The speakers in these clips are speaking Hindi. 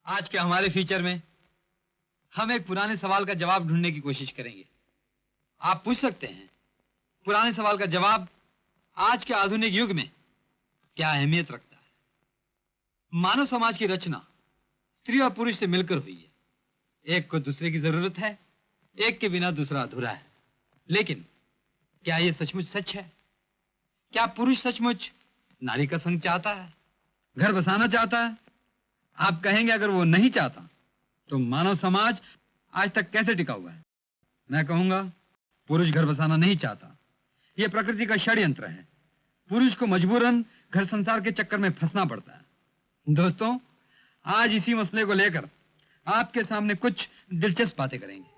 आज के हमारे फीचर में हम एक पुराने सवाल का जवाब ढूंढने की कोशिश करेंगे। आप पूछ सकते हैं, पुराने सवाल का जवाब आज के आधुनिक युग में क्या अहमियत रखता है? मानव समाज की रचना स्त्री और पुरुष से मिलकर हुई है। एक को दूसरे की जरूरत है, एक के बिना दूसरा अधूरा है। लेकिन क्या यह सचमुच सच है? क्या पुरुष सचमुच नारी का संग चाहता है, घर बसाना चाहता है? आप कहेंगे अगर वो नहीं चाहता तो मानव समाज आज तक कैसे टिका हुआ है? मैं कहूंगा पुरुष घर बसाना नहीं चाहता, यह प्रकृति का षड्यंत्र है। पुरुष को मजबूरन घर संसार के चक्कर में फंसना पड़ता है। दोस्तों, आज इसी मसले को लेकर आपके सामने कुछ दिलचस्प बातें करेंगे।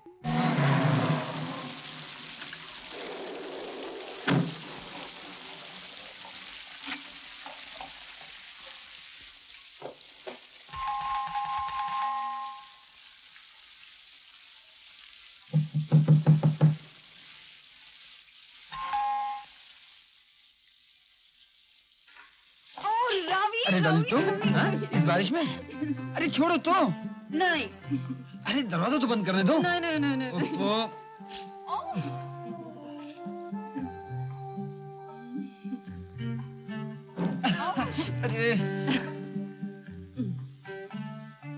अरे डॉली, तो इस बारिश में? अरे छोड़ो तो। नहीं। अरे दरवाजा तो बंद करने दो। नहीं नहीं नहीं नहीं। अरे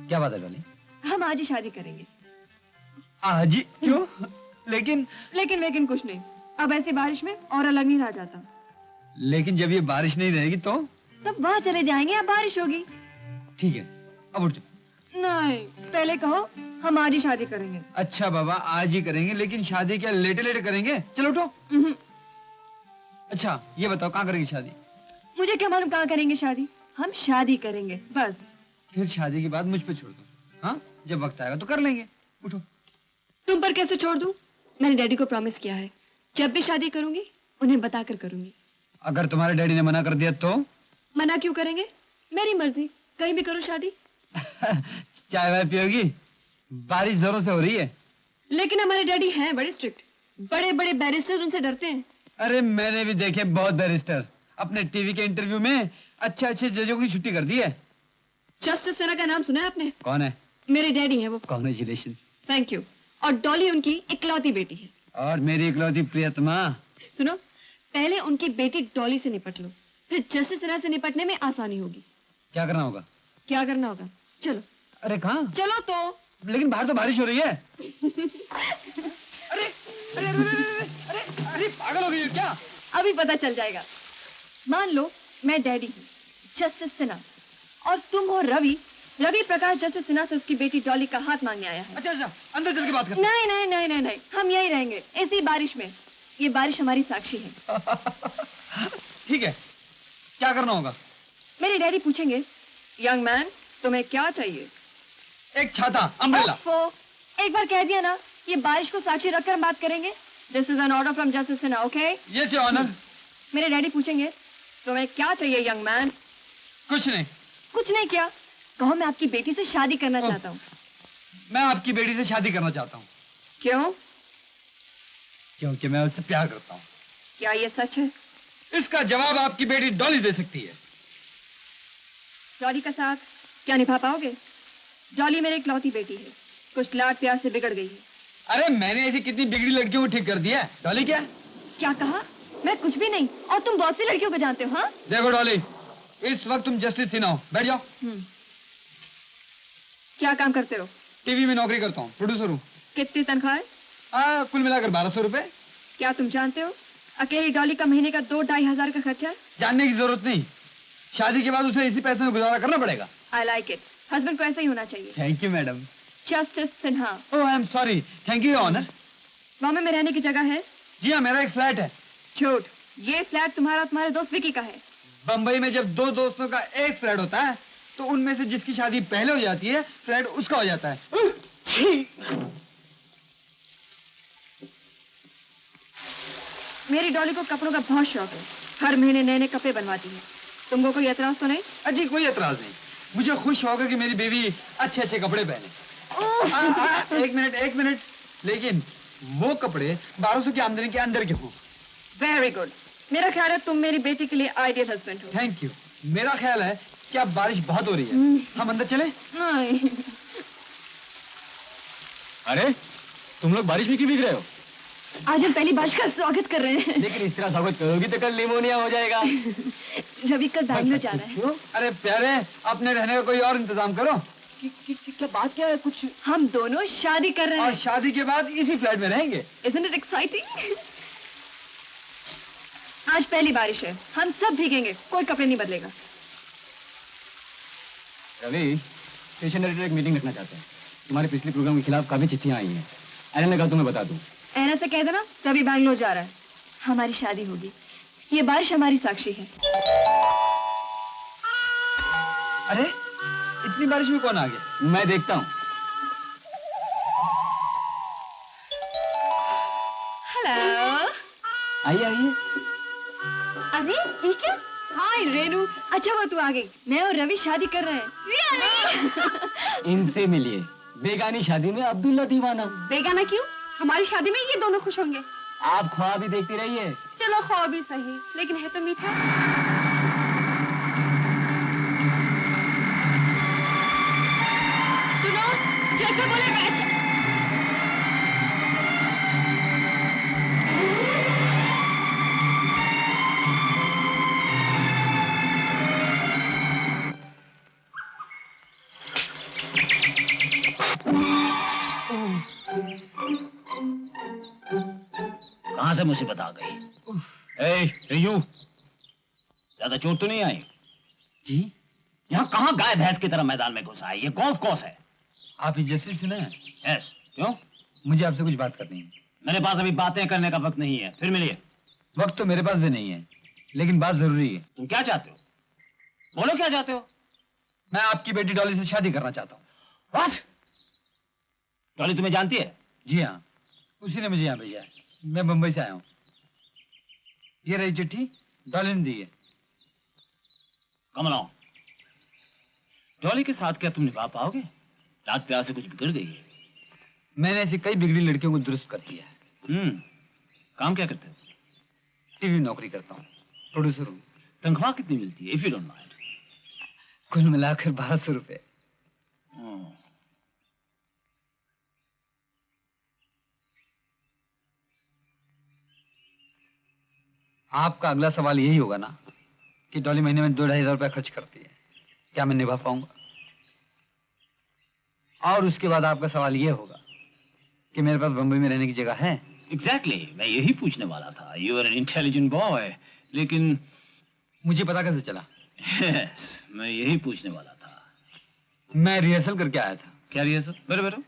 क्या बात है डॉली? हम आज ही शादी करेंगे। आज ही? क्यों? लेकिन लेकिन कुछ नहीं। अब ऐसी बारिश में और अलग नहीं रहा जाता। लेकिन जब ये बारिश नहीं रहेगी तो? तब वहाँ चले जाएंगे, अब बारिश होगी। ठीक है, अब उठ जाओ। नहीं, पहले कहो हम आज ही शादी करेंगे। अच्छा बाबा, आज ही करेंगे, लेकिन शादी क्या लेटे लेटे करेंगे? चलो उठो। अच्छा ये बताओ, कहाँ करेंगे शादी? मुझे क्या मालूम कहाँ करेंगे शादी, हम शादी करेंगे बस। फिर शादी के बाद मुझ पे छोड़ दो। हाँ, जब वक्त आएगा तो कर लेंगे। उठो। तुम पर कैसे छोड़ दूं? मैंने डैडी को प्रॉमिस किया है, जब भी शादी करूंगी उन्हें बताकर करूंगी। अगर तुम्हारे डैडी ने मना कर दिया तो? मना क्यों करेंगे? मेरी मर्जी, कहीं भी करूं शादी। चाय वाय पियोगी? बारिश जोरों से हो रही है। लेकिन हमारे डैडी हैं बड़े स्ट्रिक्ट, बड़े बड़े बैरिस्टर उनसे डरते हैं। अरे मैंने भी देखे बहुत बैरिस्टर, अपने टीवी के इंटरव्यू में अच्छे अच्छे जजों की छुट्टी कर दी है। जस्टिस सेना का नाम सुना है आपने? कौन है? मेरे डैडी हैं वो। कांग्रेचुलेशन। Thank you. और डॉली उनकी इकलौती बेटी है। और मेरी इकलौती प्रियतमा। सुनो, पहले उनकी बेटी डॉली से निपट लो, फिर जस्टिस सेना से निपटने में आसानी होगी। क्या करना होगा? क्या करना होगा? चलो। अरे कहाँ? चलो तो। लेकिन बाहर तो बारिश हो रही है। अरे अरे अरे अरे अरे पागल हो गई हो क्या? अभी पता चल जाएगा। मान लो मैं डैडी हूँ, जस्टिस सिन्हा, और तुम हो रवि। रवि प्रकाश जस्टिस सिन्हा से उसकी बेटी डॉली का हाथ मांगने आया है। अच्छा अच्छा, अंदर चल के बात करते हैं। नहीं नहीं नहीं नहीं नहीं, हम यहीं रहेंगे इसी बारिश में। ये बारिश हमारी साक्षी है। ठीक है, क्या करना होगा? मेरे डैडी पूछेंगे, यंग मैन तुम्हें क्या चाहिए? एक छाता, अम्ब्रेला। एक बार कह दिया ना, ये बारिश को साक्षी रखकर बात करेंगे। This is an order from justice Sinha, okay? Yes your honour. मेरे डैडी पूछेंगे, तुम्हें क्या चाहिए यंग मैन? कुछ नहीं। कुछ नहीं क्या? कहो मैं आपकी बेटी से शादी करना चाहता हूँ। मैं आपकी बेटी से शादी करना चाहता हूँ। क्यों? क्योंकि मैं उससे प्यार करता हूँ। क्या ये सच है? इसका जवाब आपकी बेटी डॉली दे सकती है। डॉली का साथ क्या निभा पाओगे? डॉली मेरी इकलौती बेटी है, कुछ लाड प्यार से बिगड़ गई है। अरे मैंने ऐसी कितनी बिगड़ी लड़कियों को ठीक कर दिया है। डॉली क्या कहा? मैं कुछ भी नहीं, और तुम बहुत सी लड़कियों को जानते हो। हाँ देखो डॉली, इस वक्त तुम जस्टिस सिन्हा हो, बैठ जाओ। क्या काम करते हो? टीवी में नौकरी करता हूँ, प्रोड्यूसर हूँ। कितनी तनख्वाह है? कुल मिलाकर 1200 रुपए। क्या तुम जानते हो अकेली डॉली का महीने का 2-2.5 हजार का खर्चा है? जानने की जरूरत नहीं, शादी के बाद उसे इसी पैसे में गुजारा करना पड़ेगा। I like it. हस्बैंड को ऐसा ही होना चाहिए। Thank you madam. Justice Sinha. Oh I am sorry. Thank you honour. Bombay में रहने की जगह है? जी हाँ, मेरा एक फ्लैट है। झूठ, ये फ्लैट तुम्हारा तुम्हारे दोस्त विकी का है। बम्बई में जब दो दोस्तों का एक फ्लैट होता है तो उनमें से जिसकी शादी पहले हो जाती है, फ्लैट उसका हो जाता है। मेरी डॉली को कपड़ों का बहुत शौक है, हर महीने नए नए कपड़े बनवाती है। तुमको कोई एतराज तो नहीं? अजी कोई एतराज नहीं, मुझे खुश शौक है कि मेरी बेबी अच्छे अच्छे कपड़े पहने। एक मिनट, लेकिन वो कपड़े 1200 की आमदनी के अंदर के हों। Very good. मेरा ख्याल है तुम मेरी बेटी के लिए आइडियल हस्बैंड हो। Thank you. मेरा ख्याल है क्या बारिश बहुत हो रही है, हम अंदर चले? नहीं। अरे तुम लोग बारिश में क्यों भीग रहे हो? आज हम पहली बारिश का स्वागत कर रहे हैं। लेकिन इस तरह स्वागत करोगी तो कल निमोनिया हो जाएगा। रवि कल बैंगलोर जा रहा है। क्यों? अरे प्यारे, अपने रहने का कोई और इंतजाम करो। क्या बात क्या है? कुछ हम दोनों शादी कर रहे और हैं। शादी के बाद इसी फ्लैट में रहेंगे। Isn't it exciting? आज पहली बारिश है, हम सब भीगेंगे, कोई कपड़े नहीं बदलेगा। रवि, स्टेशन डायरेक्टर एक मीटिंग रखना चाहते हैं। तुम्हारे पिछले प्रोग्राम के खिलाफ काफी चिट्ठियां आई हैं। एलन ने कहा तुम्हें बता दूं। ऐना से कह देना रवि बैंगलोर जा रहा है, हमारी शादी होगी। ये बारिश हमारी साक्षी है। अरे इतनी बारिश में कौन आ गया? मैं देखता हूँ। हेलो। आइए आइए। अरे ये क्या? हाय रेनू, अच्छा वो तू आ गई। मैं और रवि शादी कर रहे हैं। Really? इनसे मिलिए। बेगानी शादी में अब्दुल्ला दीवाना। बेगाना क्यों? हमारी शादी में ये दोनों खुश होंगे। आप ख्वाब ही देखती रहिए। चलो ख्वाब भी सही, लेकिन है तो मीठा। सुनो, जैसे बोले वैसे। कहां से मुसीबत आ गई? ए, रियू, ज्यादा चोट तो नहीं आई? जी, यहाँ कहाँ गाय भैंस की तरह मैदान में घुसा है? ये गोल्फ कोर्स है। आप ये जस्टिस सुना है? यस, क्यों? मुझे आपसे कुछ बात करनी है। मेरे पास अभी बातें करने का वक्त नहीं है, फिर मिलिए। वक्त तो मेरे पास भी नहीं है, लेकिन बात जरूरी है। तुम क्या चाहते हो? बोलो क्या चाहते हो? मैं आपकी बेटी डॉली से शादी करना चाहता हूँ। What? डॉली तुम्हें जानती है? जी हाँ, उसी ने मुझे यहाँ भेजा है। मैं बम्बई से आया हूँ। ये रही चिट्ठी, डॉली ने दी है। कम along। डॉली के साथ क्या तुम निभा पाओगे? रात प्यार से कुछ बिगड़ गई है। मैंने ऐसी कई बिगड़ी लड़कियों को दुरुस्त कर दिया है। काम क्या करते हो? टीवी में नौकरी करता हूँ, प्रोड्यूसर हूँ। तनख्वाह कितनी मिलती है, इफ यू डोंट माइंड? कुल मिलाकर 1200 रुपए। आपका अगला सवाल यही होगा ना कि डॉली महीने में 2-2.5 रुपए खर्च करती है, क्या मैं निभा पाऊंगा? और उसके बाद आपका सवाल ये होगा कि मेरे पास बम्बई में रहने की जगह है? एग्जैक्टली, मैं यही पूछने वाला था। You are an intelligent boy, लेकिन मुझे पता कैसे चला? yes, मैं यही पूछने वाला था। मैं रिहर्सल करके आया था। क्या रिहर्सल? बैठो बैठो।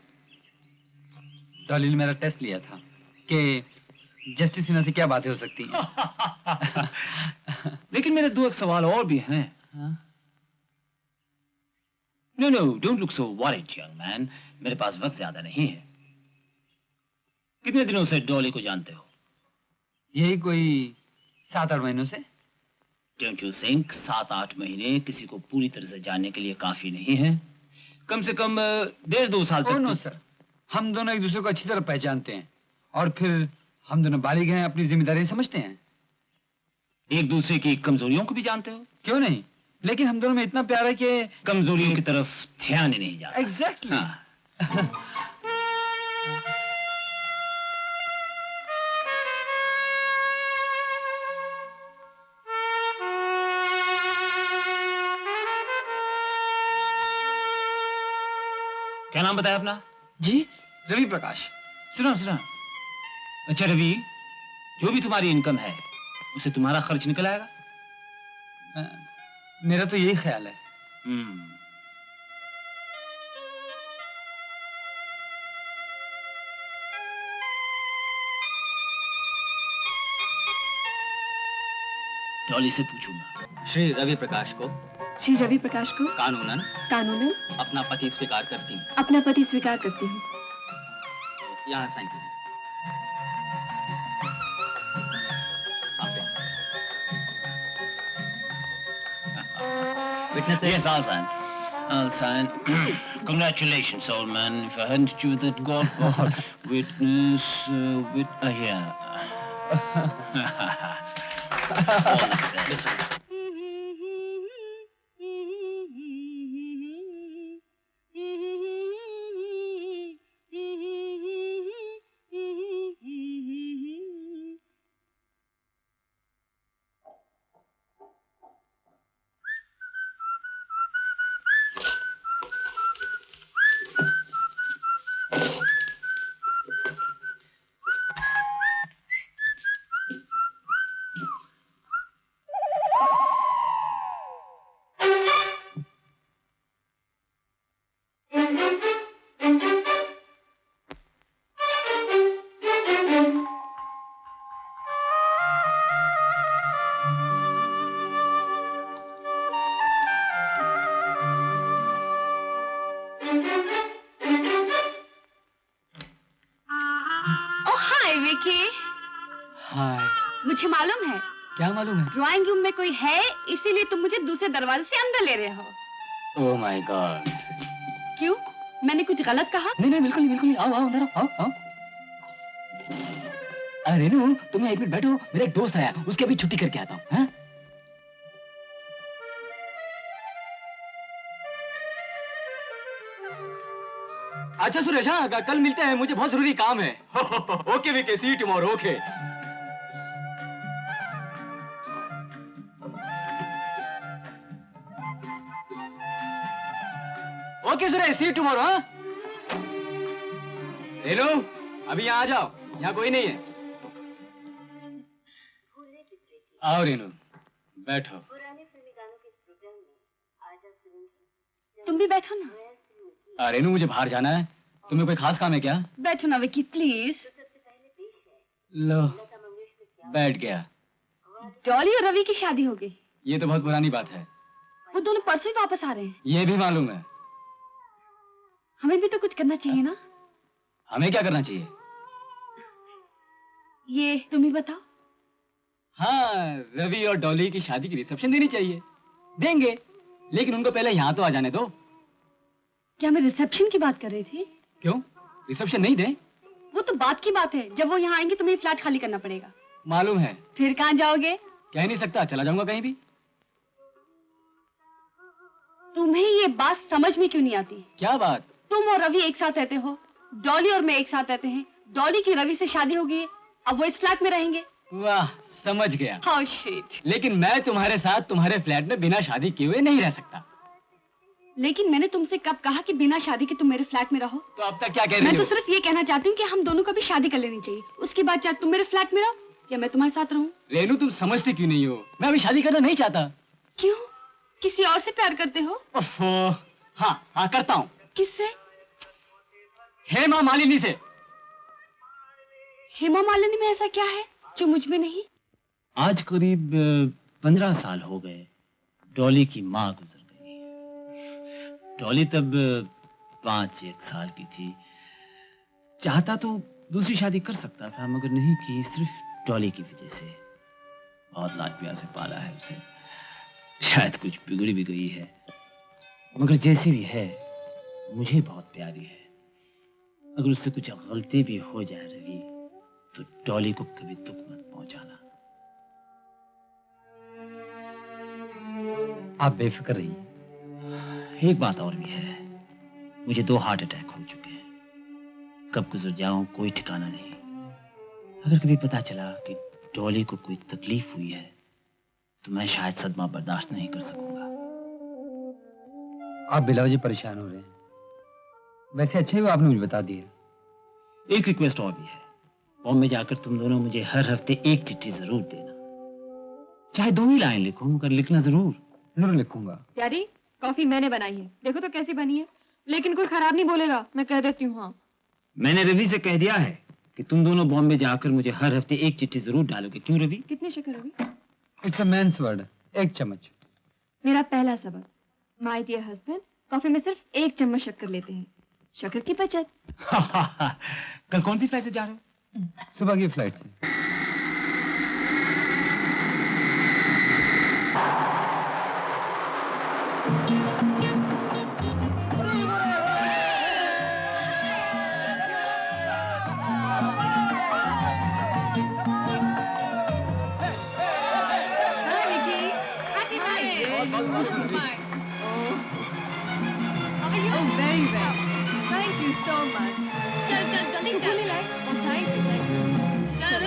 डॉली ने मेरा टेस्ट लिया था कि जस्टिस सिन्हा से क्या बातें हो सकती हैं। लेकिन मेरे दो एक सवाल और भी हैं। No no, don't look so worried young man. मेरे पास वक्त ज्यादा नहीं है। कितने दिनों से डॉली को जानते हो? यही कोई 7-8 महीनों से। डोंट यू थिंक 7-8 महीने किसी को पूरी तरह से जानने के लिए काफी नहीं है? कम से कम 1.5-2 साल तक। नो सर, हम दोनों एक दूसरे को अच्छी तरह पहचानते हैं और फिर हम दोनों बालिग हैं, अपनी जिम्मेदारी समझते हैं। एक दूसरे की कमजोरियों को भी जानते हो? क्यों नहीं, लेकिन हम दोनों में इतना प्यार है कि कमजोरियों की तरफ ध्यान ही नहीं जाता। एग्जैक्टली। हाँ। क्या नाम बताया अपना? जी, रवि प्रकाश। सुनो सुनो। अच्छा रवि, जो भी तुम्हारी इनकम है उससे तुम्हारा खर्च निकल आएगा? मेरा तो यही ख्याल है। डॉली से पूछूंगा। श्री रवि प्रकाश को श्री रवि प्रकाश को कानूनन कानूनन अपना पति स्वीकार करती हूँ। अपना पति स्वीकार करती हूँ। यहाँ साइन कीजिए। Witness it? Yes, I'll sign. I'll sign. Congratulations, old man. If I hadn't you that God, witness, yeah. All the best. Vicky, हाय। मुझे मालूम है क्या मालूम है? ड्राइंग रूम में कोई है, इसीलिए तुम मुझे दूसरे दरवाजे से अंदर ले रहे हो। Oh my God. क्यों? मैंने कुछ गलत कहा? नहीं नहीं, बिल्कुल नहीं, बिल्कुल नहीं। आओ आओ अंदर आओ आओ। अरे रेनू, तुम एक मिनट बैठो, मेरा एक दोस्त आया, उसकी अभी छुट्टी करके आता हूँ। हाँ? अच्छा सुरेश, हाँ कल मिलते हैं, मुझे बहुत जरूरी काम है। Okay Vicky, see you tomorrow. Okay. Okay Suresh, see you tomorrow. हाँ रेनू, अभी यहाँ आ जाओ, यहाँ कोई नहीं है। आओ रेनू, बैठो। तुम भी बैठो ना। रेनू, मुझे बाहर जाना है, तुम्हें कोई खास काम है क्या? बैठो ना विकी प्लीज। लो, बैठ गया। डॉली और रवि की शादी हो गई। ये तो बहुत पुरानी बात है। वो दोनों परसों ही वापस आ रहे हैं। ये भी मालूम है। हमें भी तो कुछ करना चाहिए ना। हमें क्या करना चाहिए? ये तुम ही बताओ। हाँ, रवि और डॉली की शादी की रिसेप्शन देनी चाहिए। देंगे, लेकिन उनको पहले यहाँ तो आ जाने दो। क्या मैं रिसेप्शन की बात कर रही थी? क्यों, रिसेप्शन नहीं दें? वो तो बात की बात है, जब वो यहाँ आएंगे तुम्हें फ्लैट खाली करना पड़ेगा। मालूम है। फिर कहाँ जाओगे? कह नहीं सकता, चला जाऊंगा कहीं भी। तुम्हें ये बात समझ में क्यों नहीं आती? क्या बात? तुम और रवि एक साथ रहते हो, डॉली और मैं एक साथ रहते हैं, डॉली की रवि से शादी हो गई है, अब वो इस फ्लैट में रहेंगे। वाह, समझ गया। How shit. लेकिन मैं तुम्हारे साथ तुम्हारे फ्लैट में बिना शादी किए हुए नहीं रह सकता। लेकिन मैंने तुमसे कब कहा कि बिना शादी के तुम मेरे फ्लैट में रहो? तो अब तक क्या कह रही मैं हो? तो सिर्फ ये कहना चाहती हूँ कि हम दोनों को भी शादी कर लेनी चाहिए, उसके बाद चाहे तुम मेरे फ्लैट में रहो या मैं तुम्हारे साथ रहूं। रेनू, तुम समझती क्यों नहीं हो? मैं अभी शादी करना नहीं चाहता। क्यों? किसी और से प्यार करते हो? ओफो, हाँ हाँ करता हूँ। किससे? हेमा मालिनी से। हेमा मालिनी में ऐसा क्या है जो मुझ में नहीं? आज करीब 15 साल हो गए डॉली की माँ गुजर गई। डॉली तब 5-1 साल की थी। चाहता तो दूसरी शादी कर सकता था, मगर नहीं की, सिर्फ डॉली की वजह से। बहुत लाड प्यार से पाला है उसे। शायद कुछ बिगड़ भी गई है, मगर जैसी भी है मुझे बहुत प्यारी है। अगर उससे कुछ गलती भी हो जाए रवि, तो डॉली को कभी दुख मत पहुंचाना। आप बेफिक्र रहिए। एक बात और भी है, मुझे 2 हार्ट अटैक हो चुके हैं। कब गुजर जाऊं कोई ठिकाना नहीं। अगर कभी पता चला कि डॉली को कोई तकलीफ हुई है, तो मैं शायद सदमा बर्दाश्त नहीं कर सकूंगा। आप बिलावजी परेशान हो रहे हैं। वैसे अच्छा ही हुआ आपने मुझे बता दिया। एक रिक्वेस्ट और भी है, बॉम्बे जाकर तुम दोनों मुझे हर हफ्ते एक चिट्ठी जरूर देना। चाहे 2 ही लाइन लिखो, मगर लिखना जरूर। जरूर लिखूंगा। प्यारी, कॉफी मैंने बनाई है, देखो तो कैसी बनी है। लेकिन कोई खराब नहीं बोलेगा, मैं कह देती हूँ। हाँ, मैंने रवि से कह दिया है कि तुम दोनों बॉम्बे जाकर मुझे हर हफ्ते एक चिट्ठी जरूर डालोगे। क्यों रवि? कितनी शक्कर होगी? इट्स अ मैन्स वर्ड, 1 चम्मच। मेरा पहला सबक, माय डियर हस्बैंड, कॉफी में सिर्फ 1 चम्मच शक्कर लेते हैं। शक्कर की बचत। कल कौन सी फ्लाइट से जा रहे हो? सुबह की फ्लाइट से। Very well. Thank you so much. चल चल जल्दी चल ले। Thank you. चल।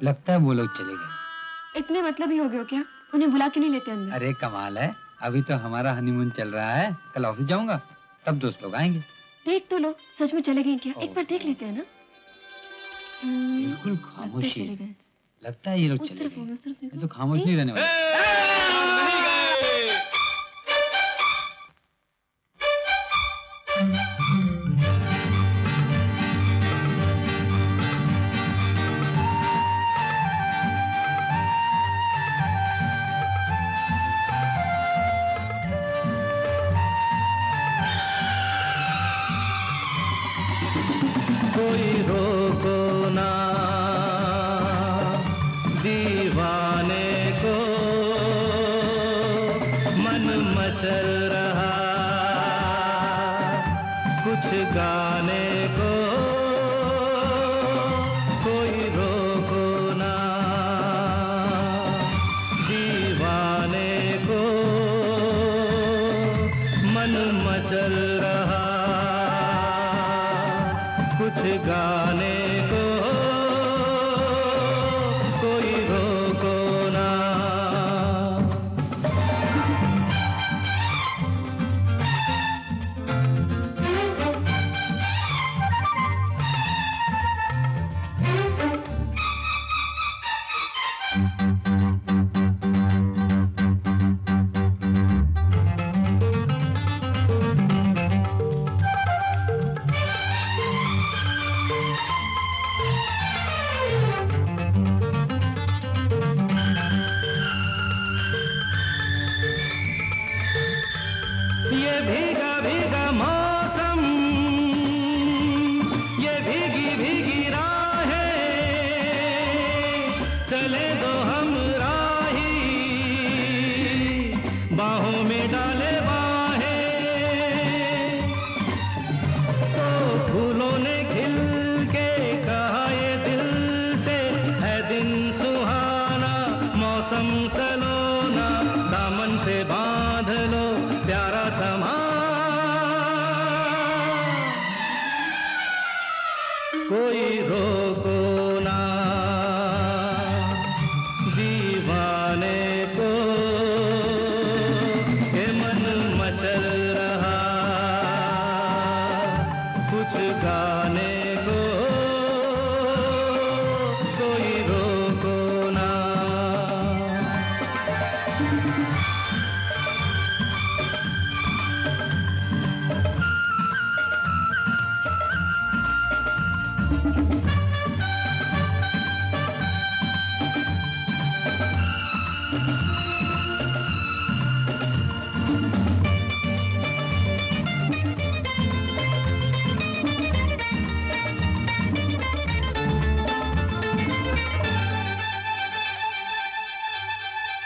लगता है वो लोग चले गए। इतने मतलब ही हो गए हो क्या? उन्हें बुला क्यों नहीं लेते अंदर? अरे कमाल है, अभी तो हमारा हनीमून चल रहा है, कल ऑफिस जाऊंगा तब दोस्त लोग आएंगे। देख तो लो, सच में चले गए क्या? एक बार देख लेते हैं ना। बिल्कुल लगता है खामोशी, चले गए। लगता है ये लोग उस चले तरफ होंगे, गए। उस तरफ ये देखो। तो खामोश नहीं रहने वाले। कोई रोको ना दीवाने को, मन मचल रहा कुछ गाने को। कोई रोको ना दीवाने को, मन मचल रहा कुछ गाने को। कोई रोको ना। ये भीगा भीगा मौसम, ये भीगी भीगी राहें, चले दो हम राही, बाहों में डाले बाहें। तो फूलों ने खिल के कहा ये दिल से, है दिन सुहाना मौसम सलोना, दामन से बांध लो प्यारा समा। कोई रोको ना दीवाने को, ये मन मचल रहा कुछ गाने को। कोई रोको ना।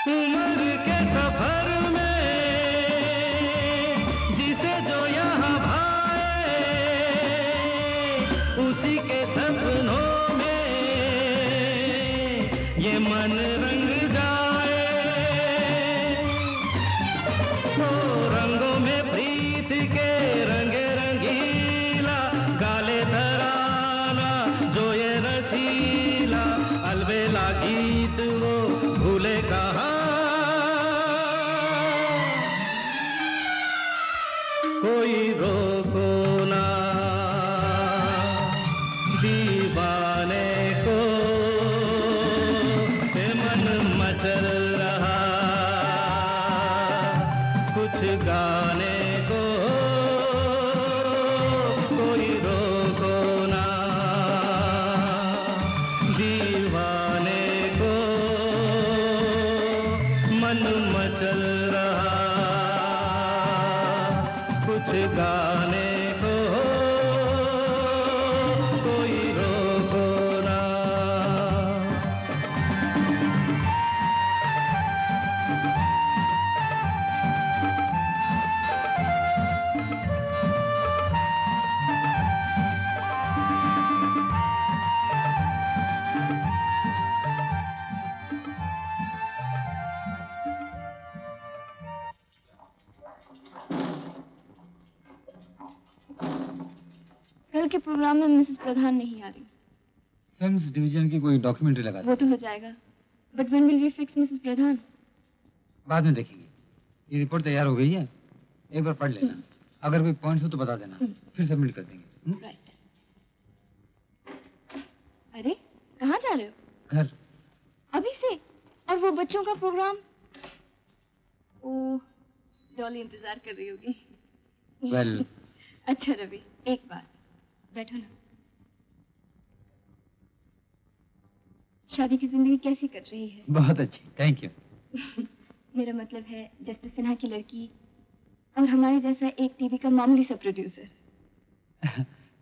उम्र के सफर में जिसे जो यहाँ भाए, उसी के सपनों में ये मन रंग जाए। तो रंगों में प्रीत के रंगे रंगीला, गाले तराना जो ये रसीला, अलबेला गीत वो भूले कहाँ। कोई रोको ना दीवाने को, ये मन मचल रहा कुछ गाने को। कोई रोको ना दीवाने को, मन मचल रहा कुछ गाने को। कोई रोको ना। कल के प्रोग्राम में मिसेस प्रधान नहीं आ रही। फिल्म्स डिवीजन की कोई डॉक्यूमेंट्री लगा वो तो हो जाएगा, but when will we fix Mrs Pradhan? बाद में देखेंगे। ये रिपोर्ट तैयार हो गई है, एक बार पढ़ लेना, अगर कोई पॉइंट हो तो बता देना, फिर सबमिट कर देंगे। राइट। अरे कहाँ जा रहे हो? घर। अभी से? और वो बच्चों का प्रोग्राम? ओह, डॉली इंतजार कर रही होगी। वेल अच्छा रवि, एक बात, बैठो ना। शादी की जिंदगी कैसी कट रही है? बहुत अच्छी, थैंक यू। मेरा मतलब है जस्टिस सिन्हा की लड़की और हमारे जैसा एक टीवी का मामूली सा प्रोड्यूसर।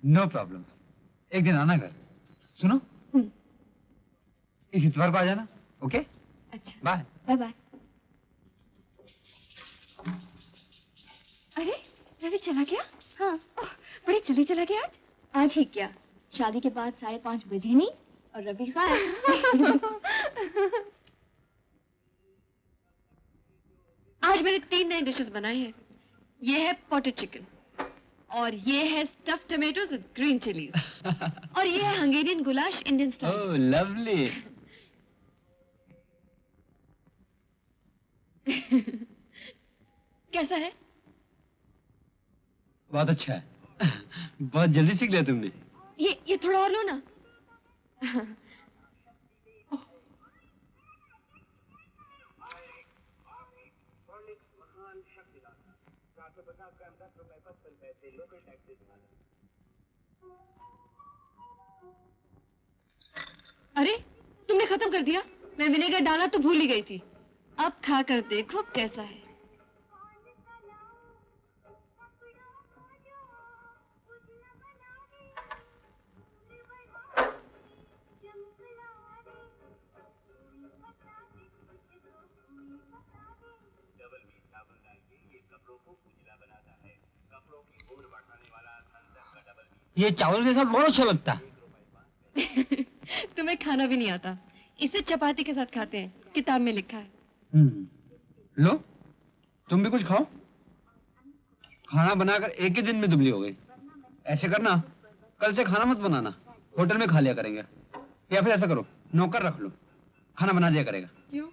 No problems. एक दिन आना घर। सुनो, इस इतवार को आ जाना। ओके, अच्छा, बाय। Bye bye. अरे रवि चला गया? हाँ। ओह, बड़े जल्दी चला गया आज। आज ही क्या, शादी के बाद 5:30 बजे नहीं और रवि गायब। आज मैंने 3 नए डिशेस बनाए हैं। ये है पॉटेड चिकन, और ये है stuffed tomatoes with green chillies, और ये है Hungarian goulash Indian style. Oh lovely. कैसा है? बहुत अच्छा है। बहुत जल्दी सीख लिया तुमने। ये थोड़ा और लो ना। अरे तुमने खत्म कर दिया? मैं विनेगर डाला तो भूल ही गई थी। अब खाकर देखो कैसा है। ये चावल के साथ बहुत अच्छा लगता है। तुम्हें खाना भी नहीं आता, इसे चपाती के साथ खाते हैं, किताब में लिखा है। लो, तुम भी कुछ खाओ। खाना बनाकर एक ही दिन में दुबली हो गई। ऐसे करना, कल से खाना मत बनाना, होटल में खा लिया करेंगे। या फिर ऐसा करो, नौकर रख लो, खाना बना दिया करेगा। क्यों?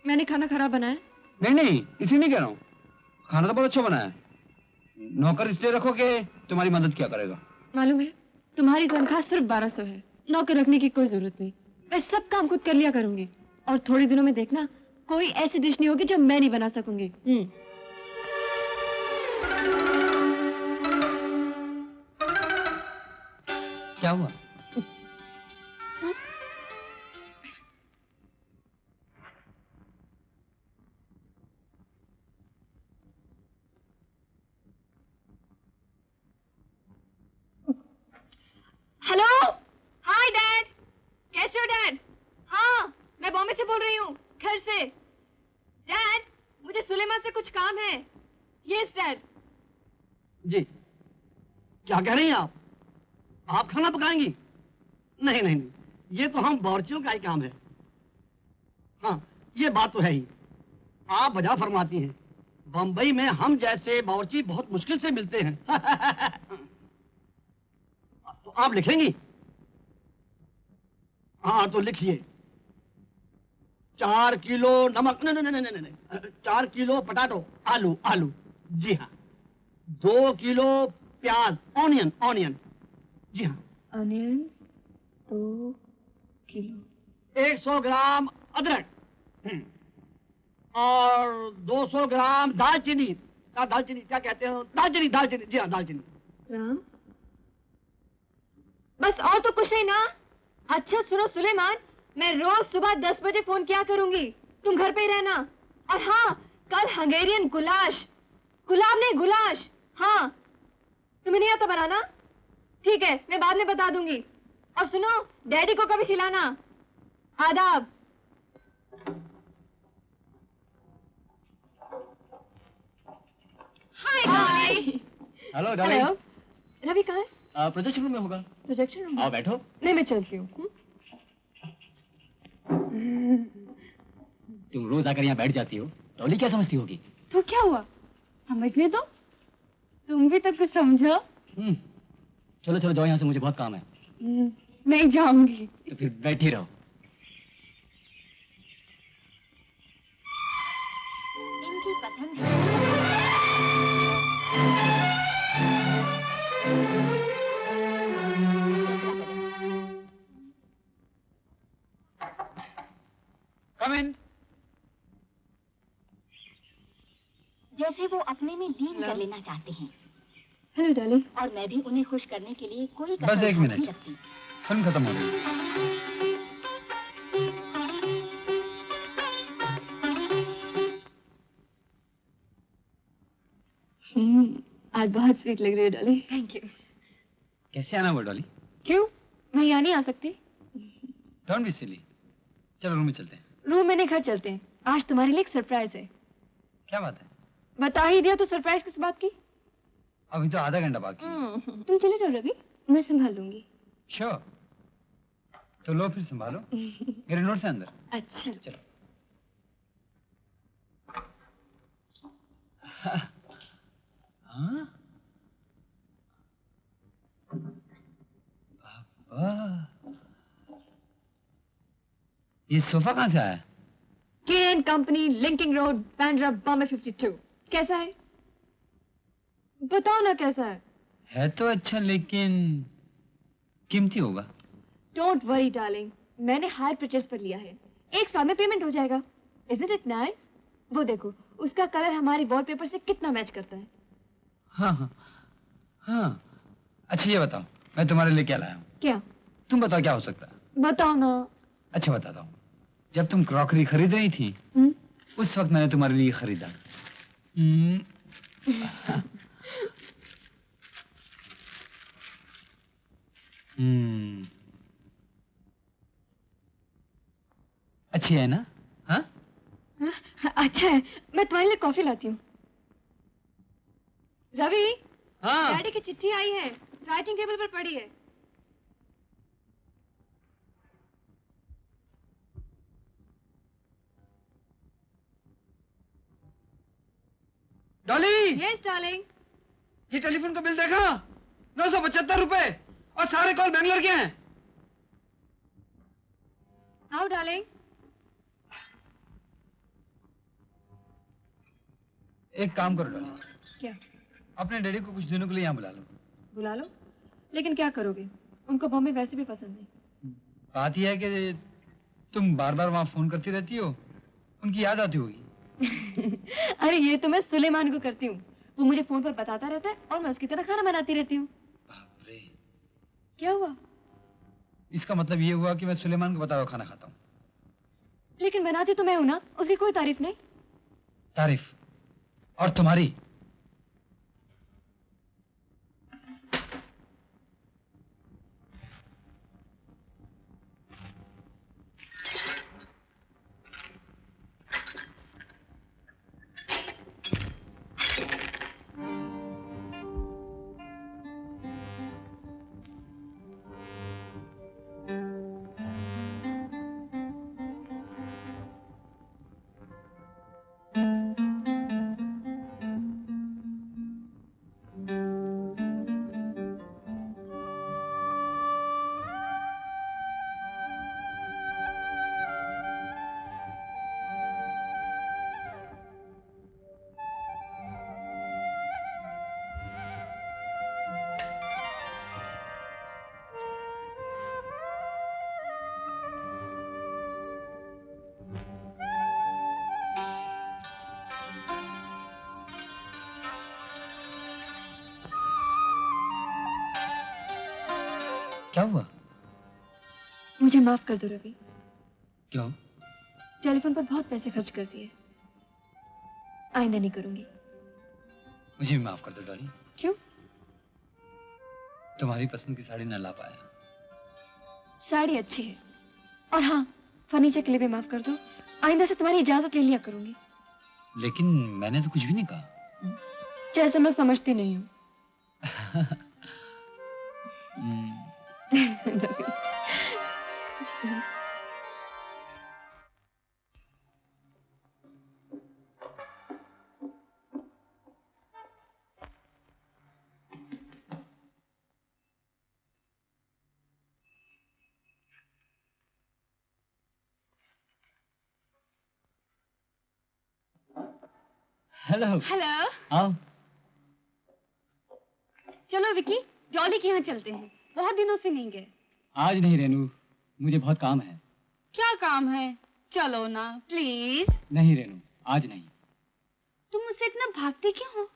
मैंने खाना खराब बनाया? नहीं नहीं, इसी नहीं कह रहा हूँ, खाना तो बहुत अच्छा बनाया है। नौकर इसलिए रखो कि तुम्हारी मदद क्या करेगा। मालूम है, तुम्हारी तनख्वाह सिर्फ 1200 है। नौकर रखने की कोई जरूरत नहीं, मैं सब काम खुद कर लिया करूंगी। और थोड़े दिनों में देखना, कोई ऐसी डिश नहीं होगी जो मैं नहीं बना सकूंगी। क्या हुआ? हेलो, हाय डैड, कैसे हो डैड? हाँ, मैं बॉम्बे से बोल रही हूँ, घर से। डैड, मुझे सुलेमान से कुछ काम है। Yes dad. जी, क्या कह रही हैं आप? आप खाना पकाएंगी? नहीं नहीं नहीं, ये तो हम बावर्चियों का ही काम है। हाँ, ये बात तो है ही। आप बजा फरमाती हैं, बम्बई में हम जैसे बावर्ची बहुत मुश्किल से मिलते हैं। तो आप लिखेंगी? हाँ तो लिखिए, 4 किलो नमक, नहीं नहीं नहीं नहीं, 4 किलो पटाटो, आलू आलू, जी हाँ, 2 किलो प्याज, ऑनियन ऑनियन, जी हाँ, अनियंस 2 किलो, 100 ग्राम अदरक, और 200 ग्राम दालचीनी। दालचीनी क्या कहते हो? दालचीनी दालचीनी, जी हाँ दालचीनी। ग्राम। बस और तो कुछ नहीं ना? अच्छा सुनो सुलेमान, मैं रोज सुबह 10 बजे फोन किया करूंगी, तुम घर पे ही रहना। और हाँ, कल हंगेरियन गुलाश, गुलाब नहीं गुलाश, हाँ, तुम्हें नहीं आता बनाना? ठीक है, मैं बाद में बता दूंगी। और सुनो, डैडी को कभी खिलाना। आदाब। Hi. Hello darling. Hello, Ravi कहाँ है? प्रोजेक्शन रूम में होगा। Projection room? आओ बैठो। नहीं, मैं चलती हूँ। तुम रोज आकर यहाँ बैठ जाती हो, डॉली क्या समझती होगी? तो क्या हुआ, समझने दो, तुम भी तो कुछ समझो। चलो चलो जाओ यहाँ से, मुझे बहुत काम है। नहीं जाऊंगी। तो फिर बैठी रहो। इनकी पसंद है। कम इन। जैसे वो अपने में लीन कर लेना चाहते हैं हेलो डार्लिंग। और मैं भी उन्हें खुश करने के लिए कोई बस एक मिनट। नहीं रखती। फिल्म खत्म हो रही है। आज बहुत स्वीट लग रही है डार्लिंग। Thank you. कैसे आना वो डॉली? क्यों, मैं यहाँ नहीं आ सकती? Don't be silly. चलो रूम में चलते हैं। रूम में नहीं, घर चलते हैं। आज तुम्हारे लिए एक सरप्राइज है। क्या बात है? बता ही दिया तो सरप्राइज किस बात की? अभी तो आधा घंटा बाकी है। तुम चले जाओ रवि, मैं संभाल लूंगी। श्योर। तो लो फिर संभालो। मेरे नोट्स है अंदर। अच्छा चलो। हाँ? बाबा, ये सोफा कहाँ से आया? Cane company, linking road, Bandra, Bombay 52। कैसा है? बताओ ना कैसा है? है तो अच्छा लेकिन कीमती होगा। डोंट वरी डार्लिंग, मैंने हायर परचेज पर लिया है। 1 साल में पेमेंट हो जाएगा। Isn't it nice? वो देखो, उसका कलर हमारे वॉलपेपर से कितना मैच करता है। हाँ हाँ हाँ। अच्छा ये बताओ, मैं तुम्हारे लिए क्या लाया हूँ? क्या? तुम बताओ क्या हो सकता है? बताओ ना। अच्छा बताता हूँ। जब तुम क्रॉकरी खरीद रही थी उस वक्त मैंने तुम्हारे लिए खरीदा। अच्छी है ना? हाँ? अच्छा है, मैं तुम्हारे लिए कॉफी लाती हूँ। रवि, हाँ। डैडी की चिट्ठी आई है, राइटिंग टेबल पर पड़ी है। Dolly, yes darling. ये टेलीफोन का बिल देखा? 975 रुपए और सारे कॉल बैंगलोर के हैं। आओ डार्लिंग। एक काम करो डॉली, क्या? अपने डैडी को कुछ दिनों के लिए यहाँ बुला लो। बुला लो, लेकिन क्या करोगे? उनको बॉम्बे वैसे भी पसंद नहीं। बात यह है कि तुम बार बार वहां फोन करती रहती हो, उनकी याद आती होगी। अरे ये तो मैं सुलेमान को करती हूँ। वो मुझे फोन पर बताता रहता है और मैं उसकी तरह खाना बनाती रहती हूँ। बाप रे। क्या हुआ? इसका मतलब ये हुआ कि मैं सुलेमान को बताया हुआ खाना खाता हूँ। लेकिन बनाती तो मैं हूं ना, उसकी कोई तारीफ नहीं। तारीफ? और तुम्हारी? क्या हुआ? मुझे माफ कर दो रवि। क्यों? टेलीफोन पर बहुत पैसे खर्च कर दिए। आइंदा नहीं करूंगी। मुझे भी माफ कर दो डॉली। क्यों? तुम्हारी पसंद की साड़ी न ला पाया। साड़ी अच्छी है, और हाँ, फर्नीचर के लिए भी माफ कर दो। आइंदा से तुम्हारी इजाजत ले लिया करूंगी। लेकिन मैंने तो कुछ भी नहीं कहा। जैसे मैं समझती नहीं हूँ। Hello hello. आओ। चलो विकी, डॉली के यहाँ चलते हैं, बहुत दिनों से नहीं गए। आज नहीं रेनू, मुझे बहुत काम है। क्या काम है? चलो ना प्लीज। नहीं रेनू, आज नहीं। तुम मुझसे इतना भागते क्यों हो?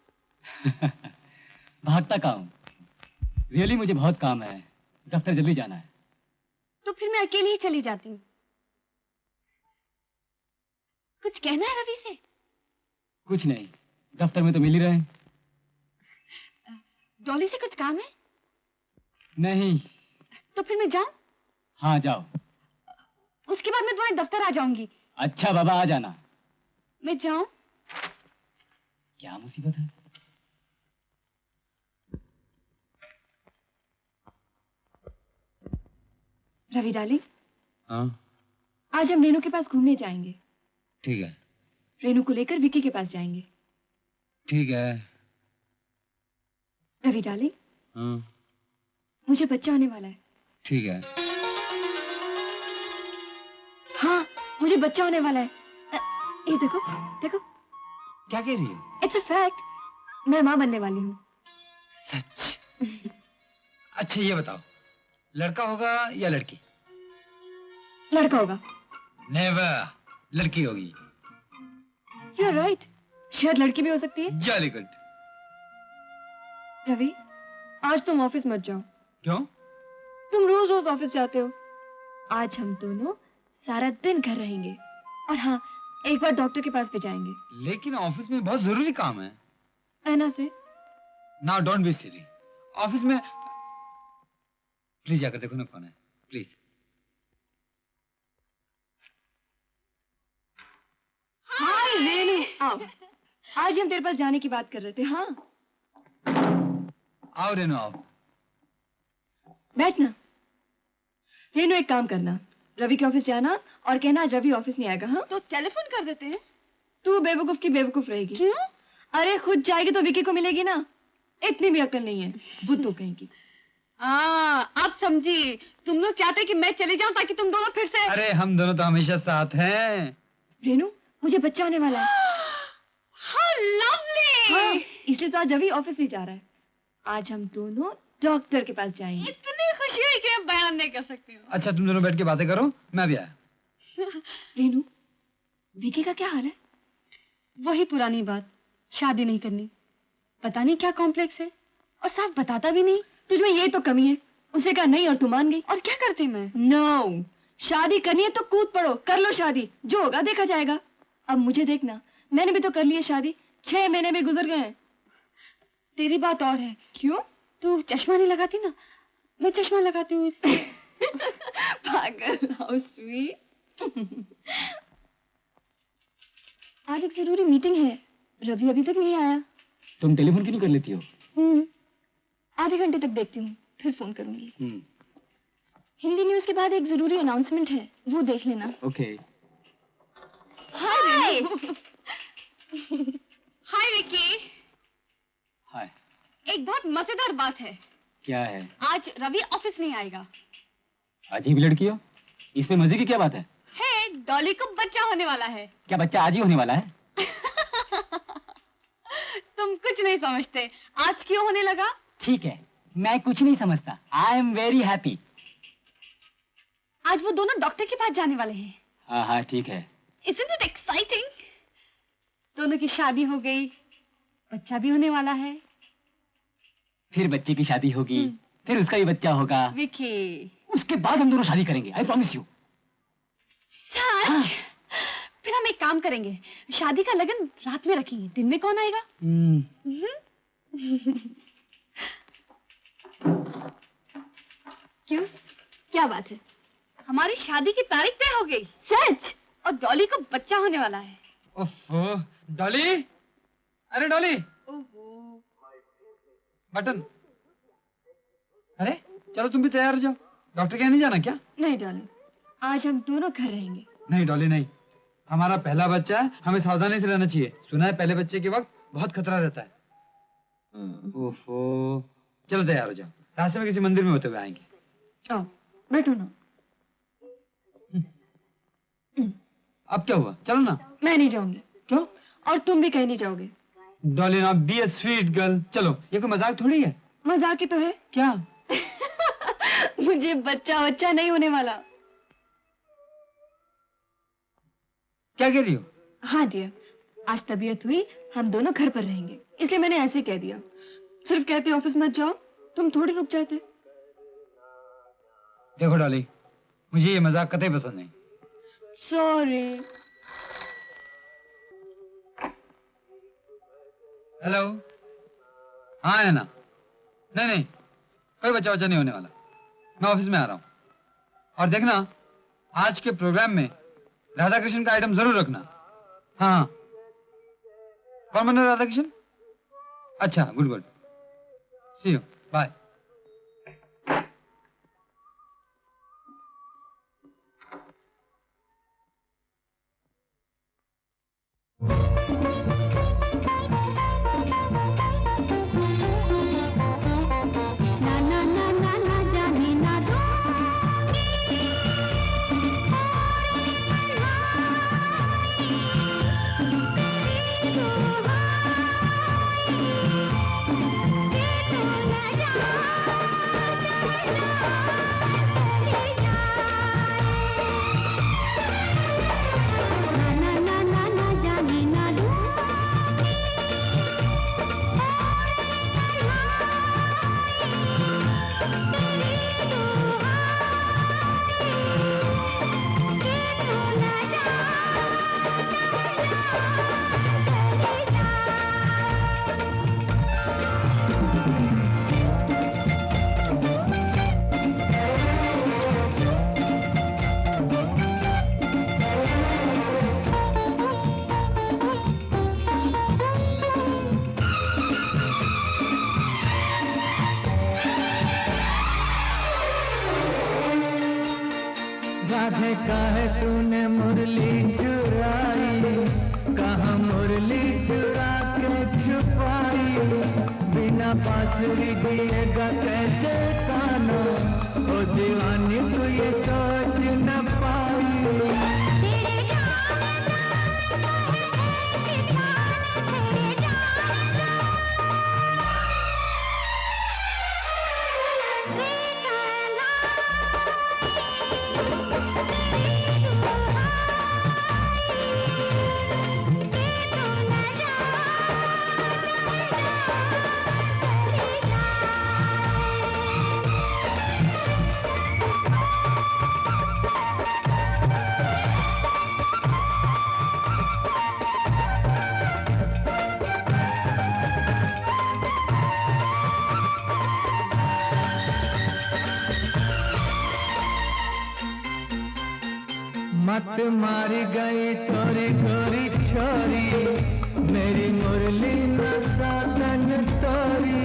भागता काम, रियली मुझे बहुत काम है, दफ्तर जल्दी जाना है। तो फिर मैं अकेली ही चली जाती हूँ। कुछ कहना है रवि से? कुछ नहीं, दफ्तर में तो मिल ही रहे हैं। डॉली से कुछ काम है? नहीं। तो फिर मैं जाऊं? हाँ जाओ। उसके बाद मैं तुम्हारे दफ्तर आ जाऊंगी। अच्छा बाबा, आ जाना। मैं जाऊं? क्या मुसीबत है? रवि डार्लिंग, हाँ आज हम रेनू के पास घूमने जाएंगे। ठीक है। रेनू को लेकर विकी के पास जाएंगे। ठीक है। रवि डार्लिंग, हाँ मुझे बच्चा होने वाला है। ठीक है। हाँ, मुझे बच्चा होने वाला है। ये देखो, देखो। क्या कह रही है? इट्स अ फैक्ट, मैं माँ बनने वाली हूँ। सच? अच्छा ये बताओ, लड़का होगा या लड़की? लड़का होगा। नेवर, लड़की होगी। यू आर राइट, शायद लड़की भी हो सकती है। Jolly good. रवि, आज तुम ऑफिस मत जाओ। क्यों? तुम रोज रोज ऑफिस जाते हो। आज हम दोनों सारा दिन घर रहेंगे, और हाँ, एक बार डॉक्टर के पास भी जाएंगे। लेकिन ऑफिस में बहुत जरूरी काम है। ऐना से। Now don't be silly. Office में प्लीज जाकर देखो ना कौन है, प्लीज। हाय रेनू, आओ। आज हम तेरे पास जाने की बात कर रहे थे। हाँ, आओ रेनू आओ। बैठना। रेनू, एक काम करना, रवि के ऑफिस जाना और कहना आज रवि ऑफिस नहीं आएगा। हाँ, तो टेलीफोन कर देते हैं। तू बेवकूफ की बेवकूफ रहेगी। क्यों? अरे खुद जाएगी तो विकी को मिलेगी ना। इतनी भी अकल नहीं है, बुद्धू कहेंगी। अब समझी, तुम लोग चाहते कि मैं चली जाऊं ताकि तुम दोनों फिर से। अरे हम दोनों तो हमेशा साथ हैं। रेनू, मुझे बच्चा होने वाला है। How lovely! हाँ, इसलिए तो आज रवि ऑफिस नहीं जा रहा है। आज हम दोनों डॉक्टर के पास जाएंगे। इतनी खुशी हुई कि मैं बयान नहीं कर सकती हूँ। अच्छा तुम दोनों बैठ के बातें करो, मैं भी आया। रेनू, विकी का क्या हाल है? वही पुरानी बात, शादी नहीं करनी। पता नहीं क्या कॉम्प्लेक्स है, और साफ बताता भी नहीं। तुझमें ये तो कमी है। उसे कहा नहीं और तू मान गई। और क्या करती मैं? नो, शादी करनी है तो कूद पड़ो, कर लो शादी, जो होगा देखा जाएगा। अब मुझे देखना, मैंने भी तो कर ली है शादी, 6 महीने भी गुजर गए हैं। तेरी बात और है। क्यों? तू चश्मा नहीं लगाती ना, मैं चश्मा लगाती हूँ इससे। पागल, हाउ स्वीट। आज एक जरूरी मीटिंग है, रवि अभी तक नहीं आया। तुम टेलीफोन क्यों नहीं कर लेती हो? आधे घंटे तक देखती हूँ, फिर फोन करूंगी। हिंदी न्यूज के बाद एक जरूरी अनाउंसमेंट है, वो देख लेना। ओके। हाय। हाय विकी। हाय। एक बहुत मजेदार बात है। क्या है? आज रवि ऑफिस नहीं आएगा। अजीब लड़की हो, इसमें मजे की क्या बात है? डॉली को बच्चा होने वाला है। क्या बच्चा आज ही होने वाला है? तुम कुछ नहीं समझते। आज क्यों होने लगा? ठीक है, मैं कुछ नहीं समझता। I am very happy. आज वो दोनों डॉक्टर के पास जाने वाले हैं। हाँ हाँ ठीक है। Isn't it exciting? दोनों की शादी हो गई, बच्चा भी होने वाला है। फिर बच्चे की शादी होगी, फिर उसका भी बच्चा होगा। विकी, उसके बाद हम दोनों शादी करेंगे, आई प्रॉमिस यू। सच? फिर हम एक काम करेंगे, शादी का लगन रात में रखेंगे, दिन में कौन आएगा? क्यों? क्या बात है? हमारी शादी की तारीख तय हो गई। सच? और डॉली को बच्चा होने वाला है। ओफो, डॉली, अरे डॉली, बटन। अरे चलो तुम भी तैयार हो जाओ, डॉक्टर के यहाँ नहीं जाना क्या? नहीं डॉली, आज हम दोनों घर रहेंगे। नहीं डॉली नहीं, हमारा पहला बच्चा है, हमें सावधानी से रहना चाहिए। सुना है पहले बच्चे के वक्त बहुत खतरा रहता है। ओफो, चलो तैयार हो जाओ, रास्ते में किसी मंदिर में होते हुए आएंगे। आओ, बैठो ना। अब क्या हुआ, चलो ना। मैं नहीं जाऊंगी। क्यों? और तुम भी कहीं नहीं जाओगे। डॉली ना बी ए स्वीट गर्ल। चलो, ये कोई मजाक थोड़ी है। मजाक ही तो है। क्या? मुझे बच्चा नहीं होने वाला। क्या कह रही हो? हाँ डियर, आज तबीयत हुई, हम दोनों घर पर रहेंगे, इसलिए मैंने ऐसे कह दिया। सिर्फ कहते ऑफिस मत जाओ, तुम थोड़ी रुक जाते। देखो डॉली, मुझे ये मजाक कतई पसंद नहीं। सॉरी। हेलो। हाँ है ना? नहीं, कोई बच्चा नहीं होने वाला। मैं ऑफिस में आ रहा हूँ। और देखना, आज के प्रोग्राम में राधा कृष्ण का आइटम जरूर रखना। हाँ। कौन बन रहा है राधा कृष्ण? अच्छा, good. See you, bye. Radhe काहे तूने मुरली चुराई, कहाँ मुरली चुरा के छुपाई, बिना बांसुरी दिएगा कैसे काना, ओ दीवानी तू ये सोच न पाई। मत मारी गई तोरी गोरी छोरी, मेरी मुरली न साधन तोरी।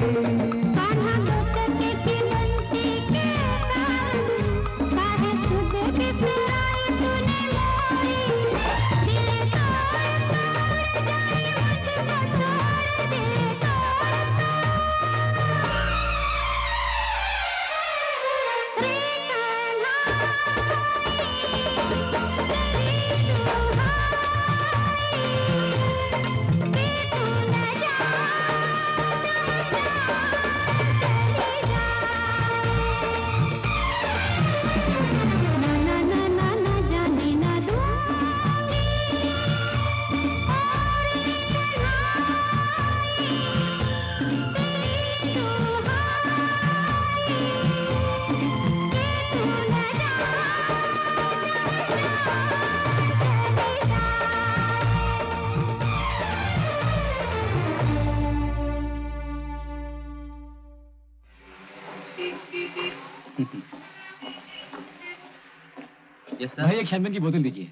Yes sir. भाई एक शैंपेन की बोतल दीजिए।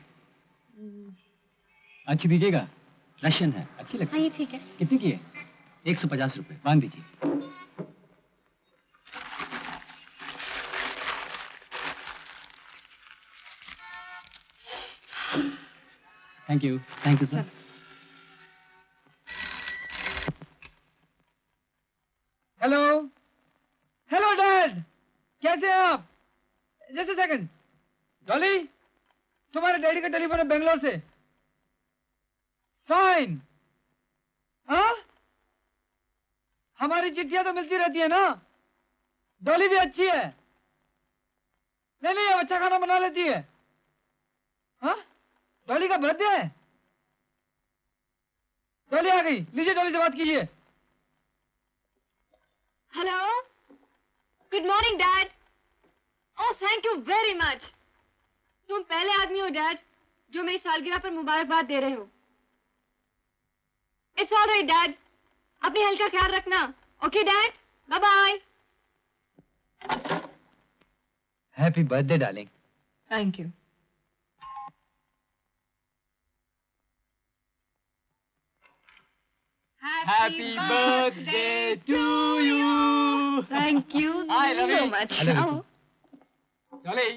अच्छी दीजिएगा। रशियन है। अच्छी लगती हाँ ये ठीक है। कितनी की है? 150 रुपए। बांध दीजिए। Thank you sir. Hello dad, कैसे हैं आप? Just a second. डॉली, तुम्हारे डैडी का टेलीफोन है बेंगलोर से। फाइन। हाँ? हमारी चिट्ठियां तो मिलती रहती है ना। डॉली भी अच्छी है। नहीं नहीं, अच्छा खाना बना लेती है। हाँ, डॉली का बर्थडे है। डॉली आ गई, लीजिए डॉली से बात कीजिए। Hello, good morning dad. Oh thank you very much. तुम पहले आदमी हो डैड जो मेरी सालगिरह पर मुबारकबाद दे रहे हो। इट्स ऑल राइट डैड, अपनी हेल्थ का ख्याल रखना। Okay dad, bye bye. Happy birthday darling. Thank you. Happy birthday to you. Thank you Hi, Ravi. So much. Hello, Vicky. Dolly,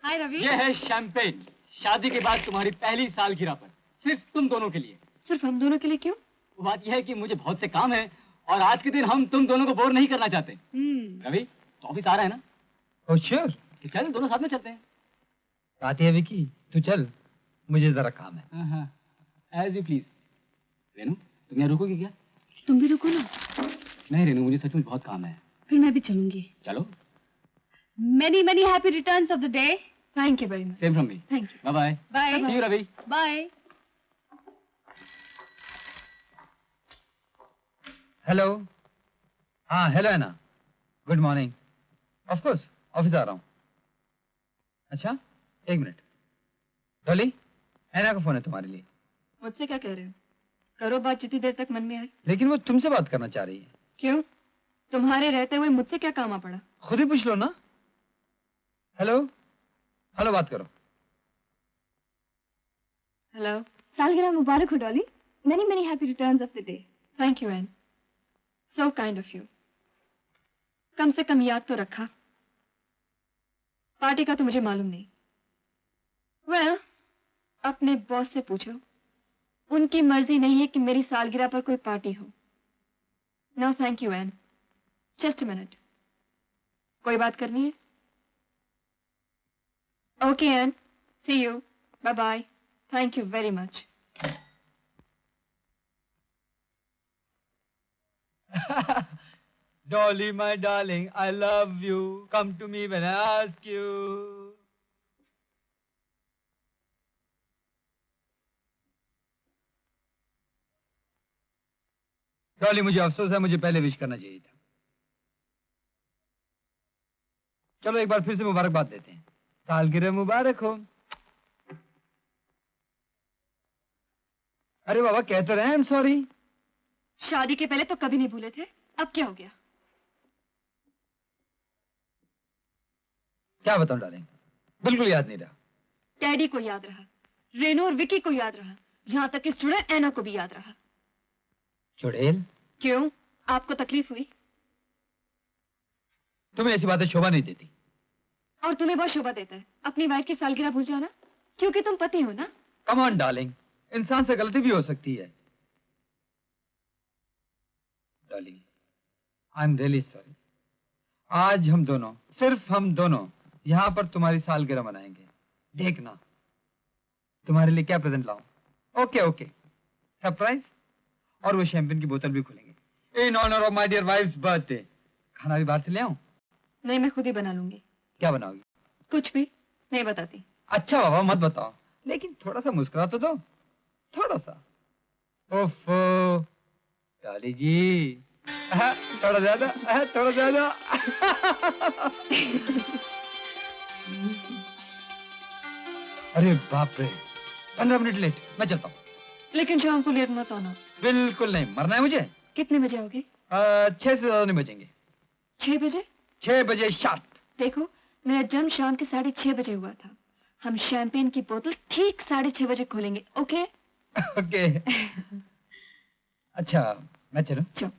hi Ravi. ये है शैंपेन, शादी के बाद तुम्हारी पहली सालगिरह पर, सिर्फ तुम दोनों के लिए। सिर्फ हम दोनों के लिए क्यों? वो बात यह है कि मुझे बहुत से काम है और आज के दिन हम तुम दोनों को बोर नहीं करना चाहते। रवि, तो ऑफिस आ रहा है ना? Oh sure. तो चल दोनों साथ में चलते हैं। आती है विकी, तू चल, मुझे जरा काम है। As you please. रेनू, तुम यहाँ रुकोगी क्या? तुम भी रुको ना। नहीं रेनू, मुझे सच में बहुत काम है। फिर मैं भी चलूंगी। चलो। Many many happy returns of the day. Thank you very much. Same from me. Thank you. Bye bye. Bye. See you Ravi. Bye. Hello. हाँ हेलो है ना, good morning. Of course office आ रहा हूँ। अच्छा, एक मिनट। डॉली, ऐना का फोन है तुम्हारे लिए। मुझसे क्या कह रहे हो? करो बात जितनी देर तक मन में आए। लेकिन वो तुमसे बात करना चाह रही है। क्यों? तुम्हारे रहते हुए मुझसे क्या काम आ पड़ा? खुद ही पूछ लो ना। हेलो हेलो, बात करो। हेलो। सालगिरह मुबारक हो Dolly. Many many happy returns of the day. Thank you एन, सो काइंड ऑफ यू। कम से कम याद तो रखा। पार्टी का तो मुझे मालूम नहीं। वेल, अपने बॉस से पूछो। उनकी मर्जी नहीं है कि मेरी सालगिरह पर कोई पार्टी हो। No thank you Ann, just a minute. कोई बात करनी है? Okay Ann, see you, bye bye. Thank you very much. Dolly, my darling, I love you. Come to me when I ask you. Dolly, मुझे अफसोस है, मुझे पहले विश करना चाहिए था। चलो एक बार फिर से मुबारकबाद देते हैं। सालगिरह मुबारक हो। अरे बाबा, कह तो रहे हैं, आई एम सॉरी। शादी के पहले तो कभी नहीं भूले थे, अब क्या हो गया? क्या बताऊं डार्लिंग, बिल्कुल याद नहीं रहा। डैडी को याद रहा, रेनू और विकी को याद रहा, यहाँ तक कि स्टूडेंट एना को भी याद रहा। चुड़ैल, क्यों? आपको तकलीफ हुई? तुम्हें ऐसी बातें शोभा नहीं देती। और तुम्हें बहुत शोभा देता है अपनी वाइफ की सालगिरह भूल जाना, क्योंकि तुम पति हो ना। कम ऑन डार्लिंग, इंसान से गलती भी हो सकती है। Darling, I am really sorry. आज हम दोनों, सिर्फ हम दोनों यहाँ पर तुम्हारी सालगिरह मनाएंगे। देखना तुम्हारे लिए क्या प्रेजेंट लाऊं। Okay okay, surprise. और वो शैंपेन की बोतल भी खुलेंगे in honour of my dear wife's birthday. खाना भी बाहर से ले आऊं? नहीं, मैं खुद ही बना लूंगी। क्या बनाओगी? कुछ भी नहीं बताती। अच्छा बाबा, मत बताओ, लेकिन थोड़ा सा मुस्कुरा तो दो, थोड़ा सा। ओफो डाली जी, थोड़ा ज्यादा, थोड़ा ज्यादा। अरे बाप रे, 15 मिनट लेट, मैं चलता हूँ। लेकिन शाम को लेट मत आना। बिल्कुल नहीं, मरना है मुझे। कितने बजे आओगे? 6 से ज्यादा नहीं बचेंगे। 6 बजे? 6 बजे शार्प। देखो, मेरा जन्म शाम के 6:30 बजे हुआ था। हम शैंपेन की बोतल ठीक 6:30 बजे खोलेंगे, ओके? ओके। अच्छा, मैं चलूं? चलो।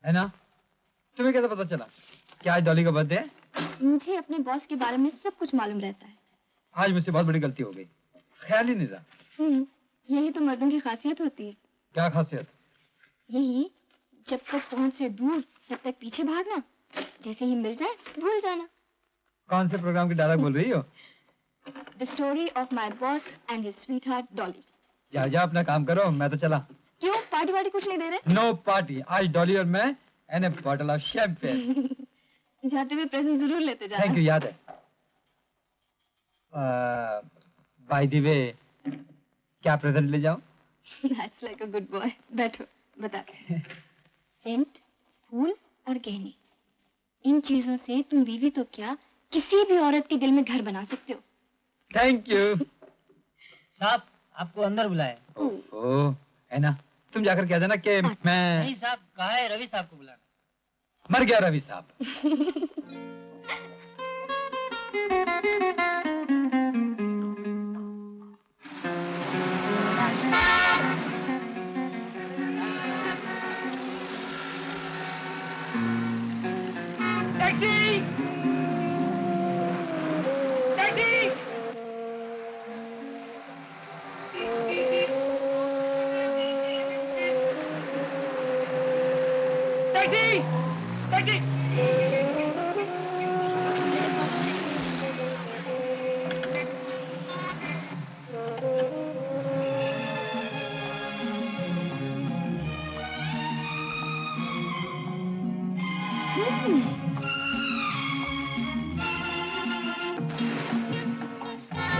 है ना? तुम्हें कैसे पता चला कि आज डॉली का बर्थडे है? मुझे अपने बॉस के बारे में सब कुछ मालूम रहता है। आज मुझसे बहुत बड़ी गलती हो गई, ख्याल ही नहीं रहा। यही तो मर्दों की खासियत होती है। क्या खासियत? यही, जब तक पहुंच से दूर तब तक पीछे भागना, जैसे ही मिल जाए भूल जाना। कौन से प्रोग्राम की डायलॉग बोल रही हो? The story of my boss and his sweetheart Dolly. जाओ जाओ, अपना काम करो, मैं तो चला। क्यों? पार्टी वार्टी कुछ नहीं दे रहे? नो पार्टी, आज डॉली और मैं and A bottle of champagne. जाते हुए प्रेजेंट जरूर लेते जाना। थैंक यू, याद है। बाय द वे, क्या प्रेजेंट ले जाऊं? That's like a good boy. बैठो, बता। सेंट, फूल और गहने, इन चीजों से तुम बीवी तो क्या किसी भी औरत के दिल में घर बना सकते हो। Thank you. साहब आपको अंदर बुलाए। ओह, है ना, तुम जाकर कह देना कि मैं नहीं साहब, कहा है रवि साहब को बुलाना। मर गया रवि साहब।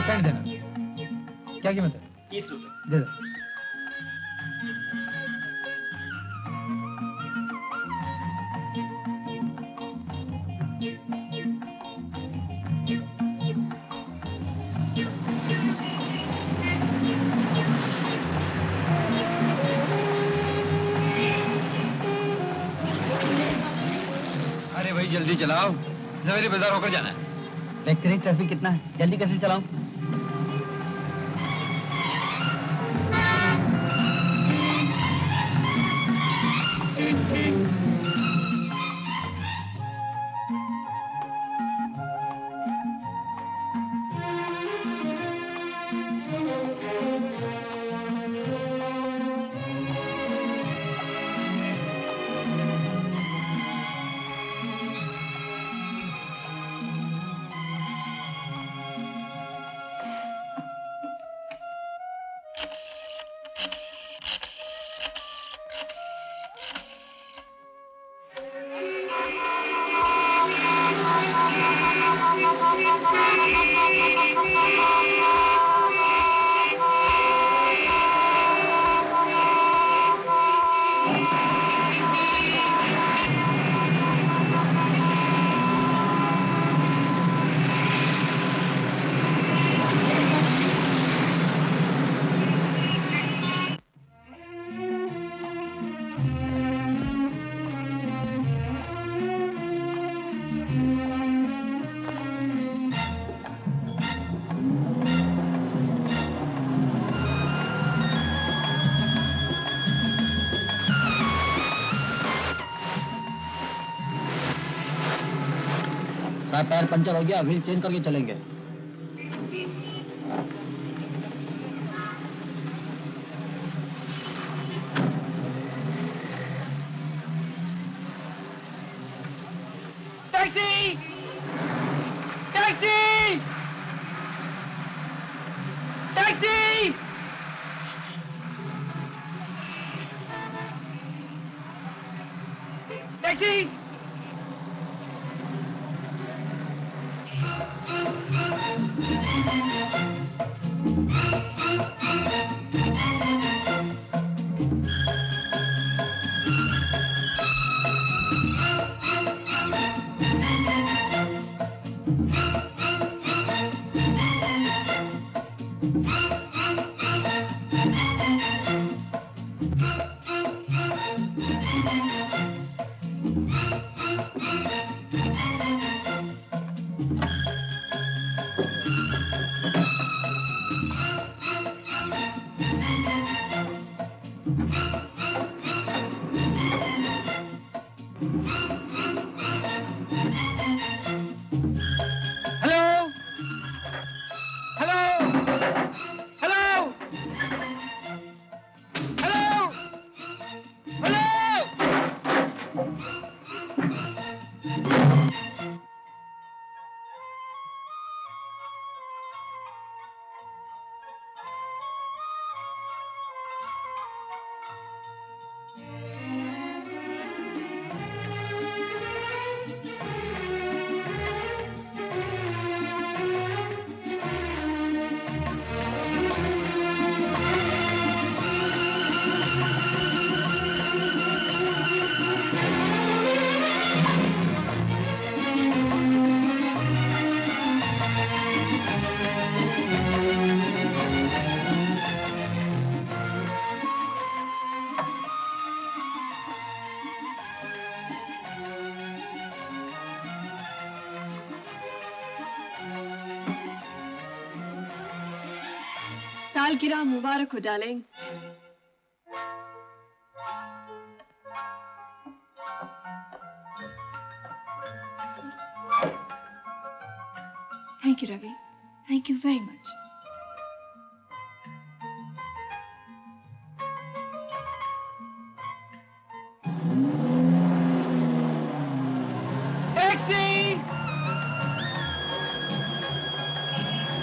पेन देना। क्या कीमत है? 30 रुपए। दे दो। अरे भाई जल्दी चलाओ, सवेरे बाजार होकर जाना है। देखते रहिए ट्रैफिक कितना है, जल्दी कैसे चलाऊं? साहब टायर पंचर हो गया, व्हील चेंज करके चलेंगे। Taxi! Taxi! Taxi! Taxi! Hello hello सालगिरह मुबारक हो darling. Thank you, Ravi. Thank you very much. Taxi!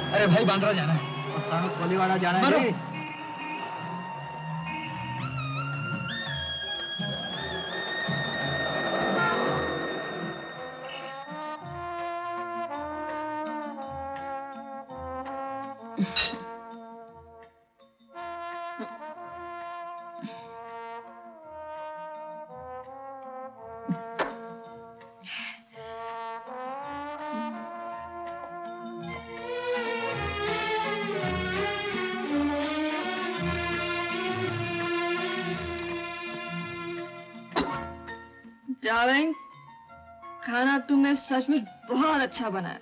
अरे भाई बांद्रा जाना है। कोलीवाड़ा जाना मारो। है। डार्लिंग, खाना तुमने सचमुच बहुत अच्छा बनाया।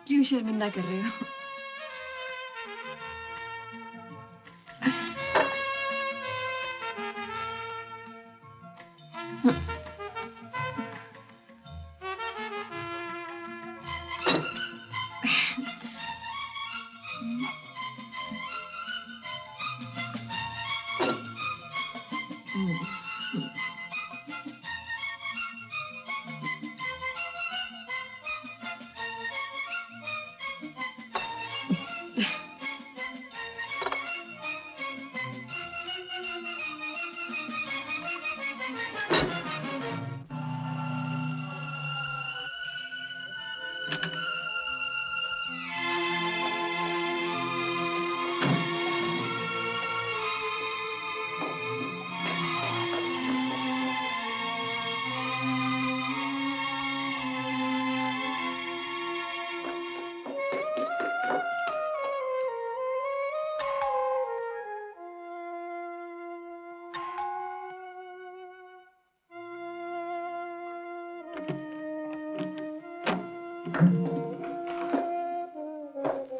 क्यों शर्मिंदा कर रहे हो?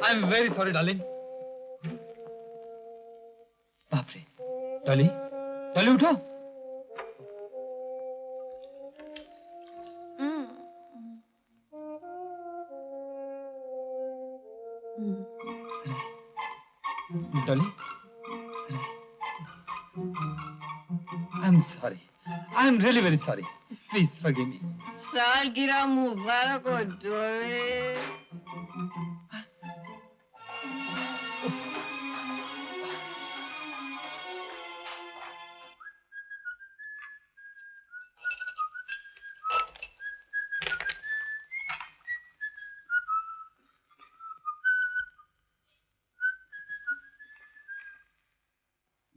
I am very sorry darling. बाप रे, डॉली, डॉली उठो। डॉली, आई am sorry, I am really very sorry, please forgive me. सालगिरह मुबारक हो डॉर्लिंग।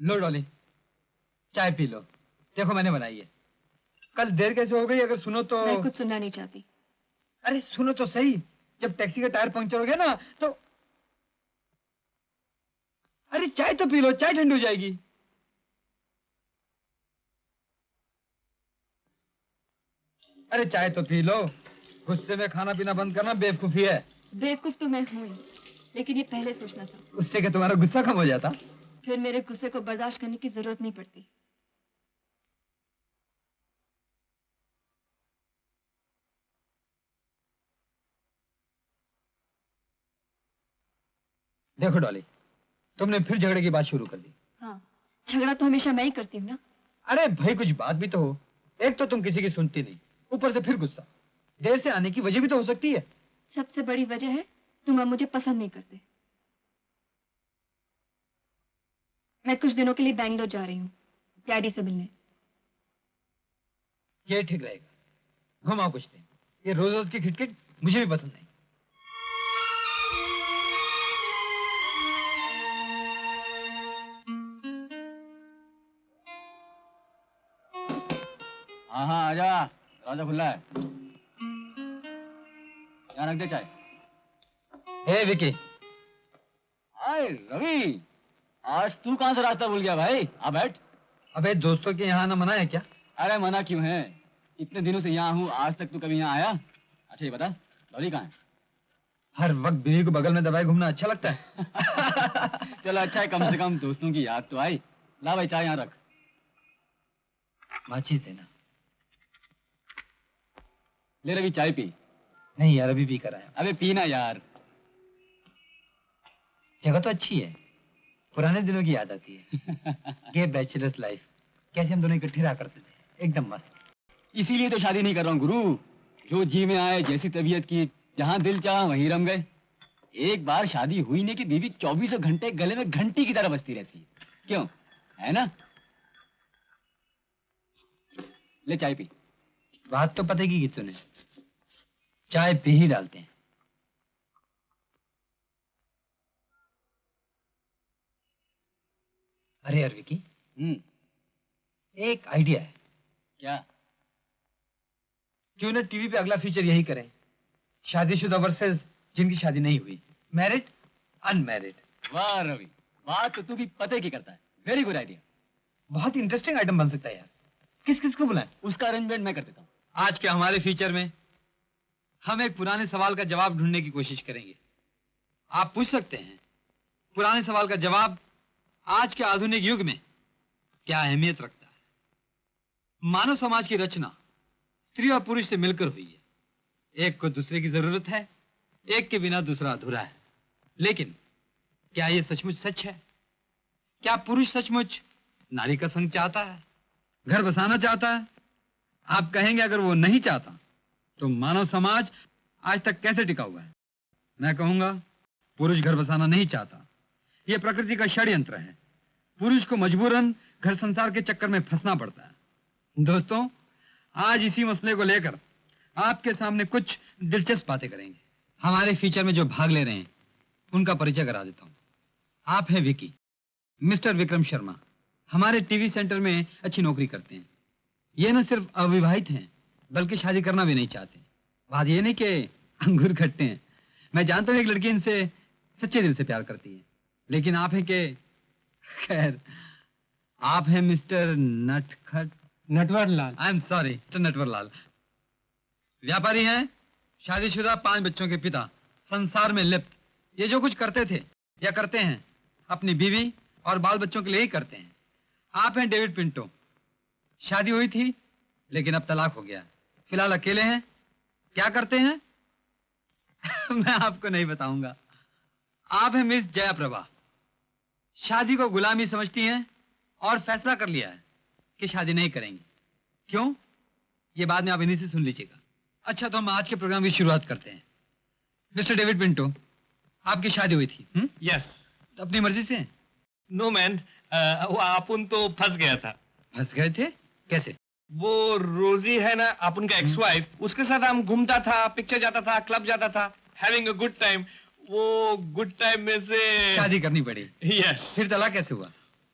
लो डॉली, चाय पी लो। देखो मैंने बनाई है। कल देर कैसे हो गई अगर सुनो तो। मैं कुछ सुनना नहीं चाहती। अरे सुनो तो सही, जब टैक्सी का टायर पंक्चर हो गया ना तो। अरे चाय तो पी लो, चाय ठंडी हो जाएगी। अरे चाय तो पी लो। गुस्से में खाना पीना बंद करना बेवकूफी है। बेवकूफ तो मैं हूं ही, लेकिन ये पहले सोचना था। उससे क्या तुम्हारा गुस्सा कम हो जाता? फिर मेरे गुस्से को बर्दाश्त करने की जरूरत नहीं पड़ती। देखो डॉली, तुमने फिर झगड़े की बात शुरू कर दी। हाँ, झगड़ा तो हमेशा मैं ही करती हूँ ना। अरे भाई कुछ बात भी तो हो। एक तो तुम किसी की सुनती नहीं, ऊपर से फिर गुस्सा। देर से आने की वजह भी तो हो सकती है। सबसे बड़ी वजह है तुम अब मुझे पसंद नहीं करते। मैं कुछ दिनों के लिए बैंगलोर जा रही हूँ डैडी से मिलने। ये ठीक रहेगा, घुमाओ कुछ दिन। ये रोज रोज की खिटखिट मुझे भी पसंद नहीं। हाँ हाँ आजा, दरवाजा खुला है, यहाँ रख दे चाय। हे विकी, हाय रवि, आज तू कहाँ से रास्ता भूल गया भाई? आ बैठ। अबे दोस्तों के यहाँ आना मना है क्या? अरे मना क्यों है? इतने दिनों से यहाँ हूँ, आज तक तू कभी यहाँ आया? अच्छा ये बता, डॉली कहाँ है? हर वक्त बीवी को बगल में दबाए घूमना अच्छा लगता है? चलो अच्छा है, कम से कम दोस्तों की याद तो आई। ला भाई चाय यहाँ रख। माचिस देना। ले रवि चाय पी। नहीं यार, अभी पी कर आया। अबे पीना यार। जगह तो अच्छी है, पुराने दिनों की याद आती है। ये बैचलर्स लाइफ, कैसे हम दोनों इकट्ठे रहा करते थे, एकदम मस्त। इसीलिए तो शादी नहीं कर रहा हूँ गुरु। जो जी में आए, जैसी तबीयत की, जहाँ दिल चाहा वहीं रम गए। एक बार शादी हुई नहीं कि बीवी 24 घंटे गले में घंटी की तरह बजती रहती है। क्यों, है ना? ले चाय पी। बात तो पते की तूने, चाय पी ही डालते हैं। अरे यार विकी, एक आइडिया है। क्या? क्यों ना टीवी पे अगला फीचर यही करें, शादीशुदा वर्सेस जिनकी शादी नहीं हुई, मैरिड अनमैरिड। वाह रवि, बात तो तू भी पते की करता है। Very good idea. बहुत इंटरेस्टिंग आइटम बन सकता है यार। किस किस को बुलाएं? उसका अरेंजमेंट मैं कर देता हूँ। आज के हमारे फीचर में हम एक पुराने सवाल का जवाब ढूंढने की कोशिश करेंगे। आप पूछ सकते हैं, पुराने सवाल का जवाब आज के आधुनिक युग में क्या अहमियत रखता है? मानव समाज की रचना स्त्री और पुरुष से मिलकर हुई है। एक को दूसरे की जरूरत है, एक के बिना दूसरा अधूरा है। लेकिन क्या यह सचमुच सच है? क्या पुरुष सचमुच नारी का संग चाहता है, घर बसाना चाहता है? आप कहेंगे अगर वो नहीं चाहता तो मानव समाज आज तक कैसे टिका हुआ है? मैं कहूंगा पुरुष घर बसाना नहीं चाहता, यह प्रकृति का षड्यंत्र है। पुरुष को मजबूरन घर संसार के चक्कर में फंसना पड़ता है। दोस्तों, आज इसी मसले को लेकर आपके सामने कुछ दिलचस्प बातें करेंगे। हमारे फीचर में जो भाग ले रहे हैं उनका परिचय करा देता हूं। आप हैं विकी, मिस्टर विक्रम शर्मा। हमारे टीवी सेंटर में अच्छी नौकरी करते हैं। ये न सिर्फ अविवाहित हैं बल्कि शादी करना भी नहीं चाहते। बात ये नहीं कि अंगूर खट्टे हैं। मैं जानता हूं एक लड़की इनसे सच्चे दिल से प्यार करती है, लेकिन आप हैं कि खैर, आप हैं मिस्टर नटखट Natwar Lal. I am sorry mister Natwar Lal. व्यापारी हैं, शादीशुदा, 5 बच्चों के पिता, संसार में लिप्त। ये जो कुछ करते थे या करते हैं अपनी बीवी और बाल बच्चों के लिए ही करते हैं। आप हैं डेविड पिंटो। शादी हुई थी लेकिन अब तलाक हो गया, फिलहाल अकेले हैं। क्या करते हैं? मैं आपको नहीं बताऊंगा। आप हैं मिस जयाप्रभा। शादी को गुलामी समझती हैं और फैसला कर लिया है कि शादी नहीं करेंगी। क्यों, ये बाद में आप इन्हीं से सुन लीजिएगा। अच्छा, तो हम आज के प्रोग्राम की शुरुआत करते हैं। मिस्टर डेविड पिंटो, आपकी शादी हुई थी? यस। तो अपनी मर्जी से? नो मैन, वो अपन तो फंस गया था। फंस गए थे? कैसे? वो रोजी है ना, अपन का एक्स वाइफ, उसके साथ हम घूमता था, पिक्चर जाता था, क्लब जाता था, हैविंग अ गुड टाइम। वो गुड टाइम में से शादी करनी पड़ी। यस। फिर तलाक कैसे हुआ?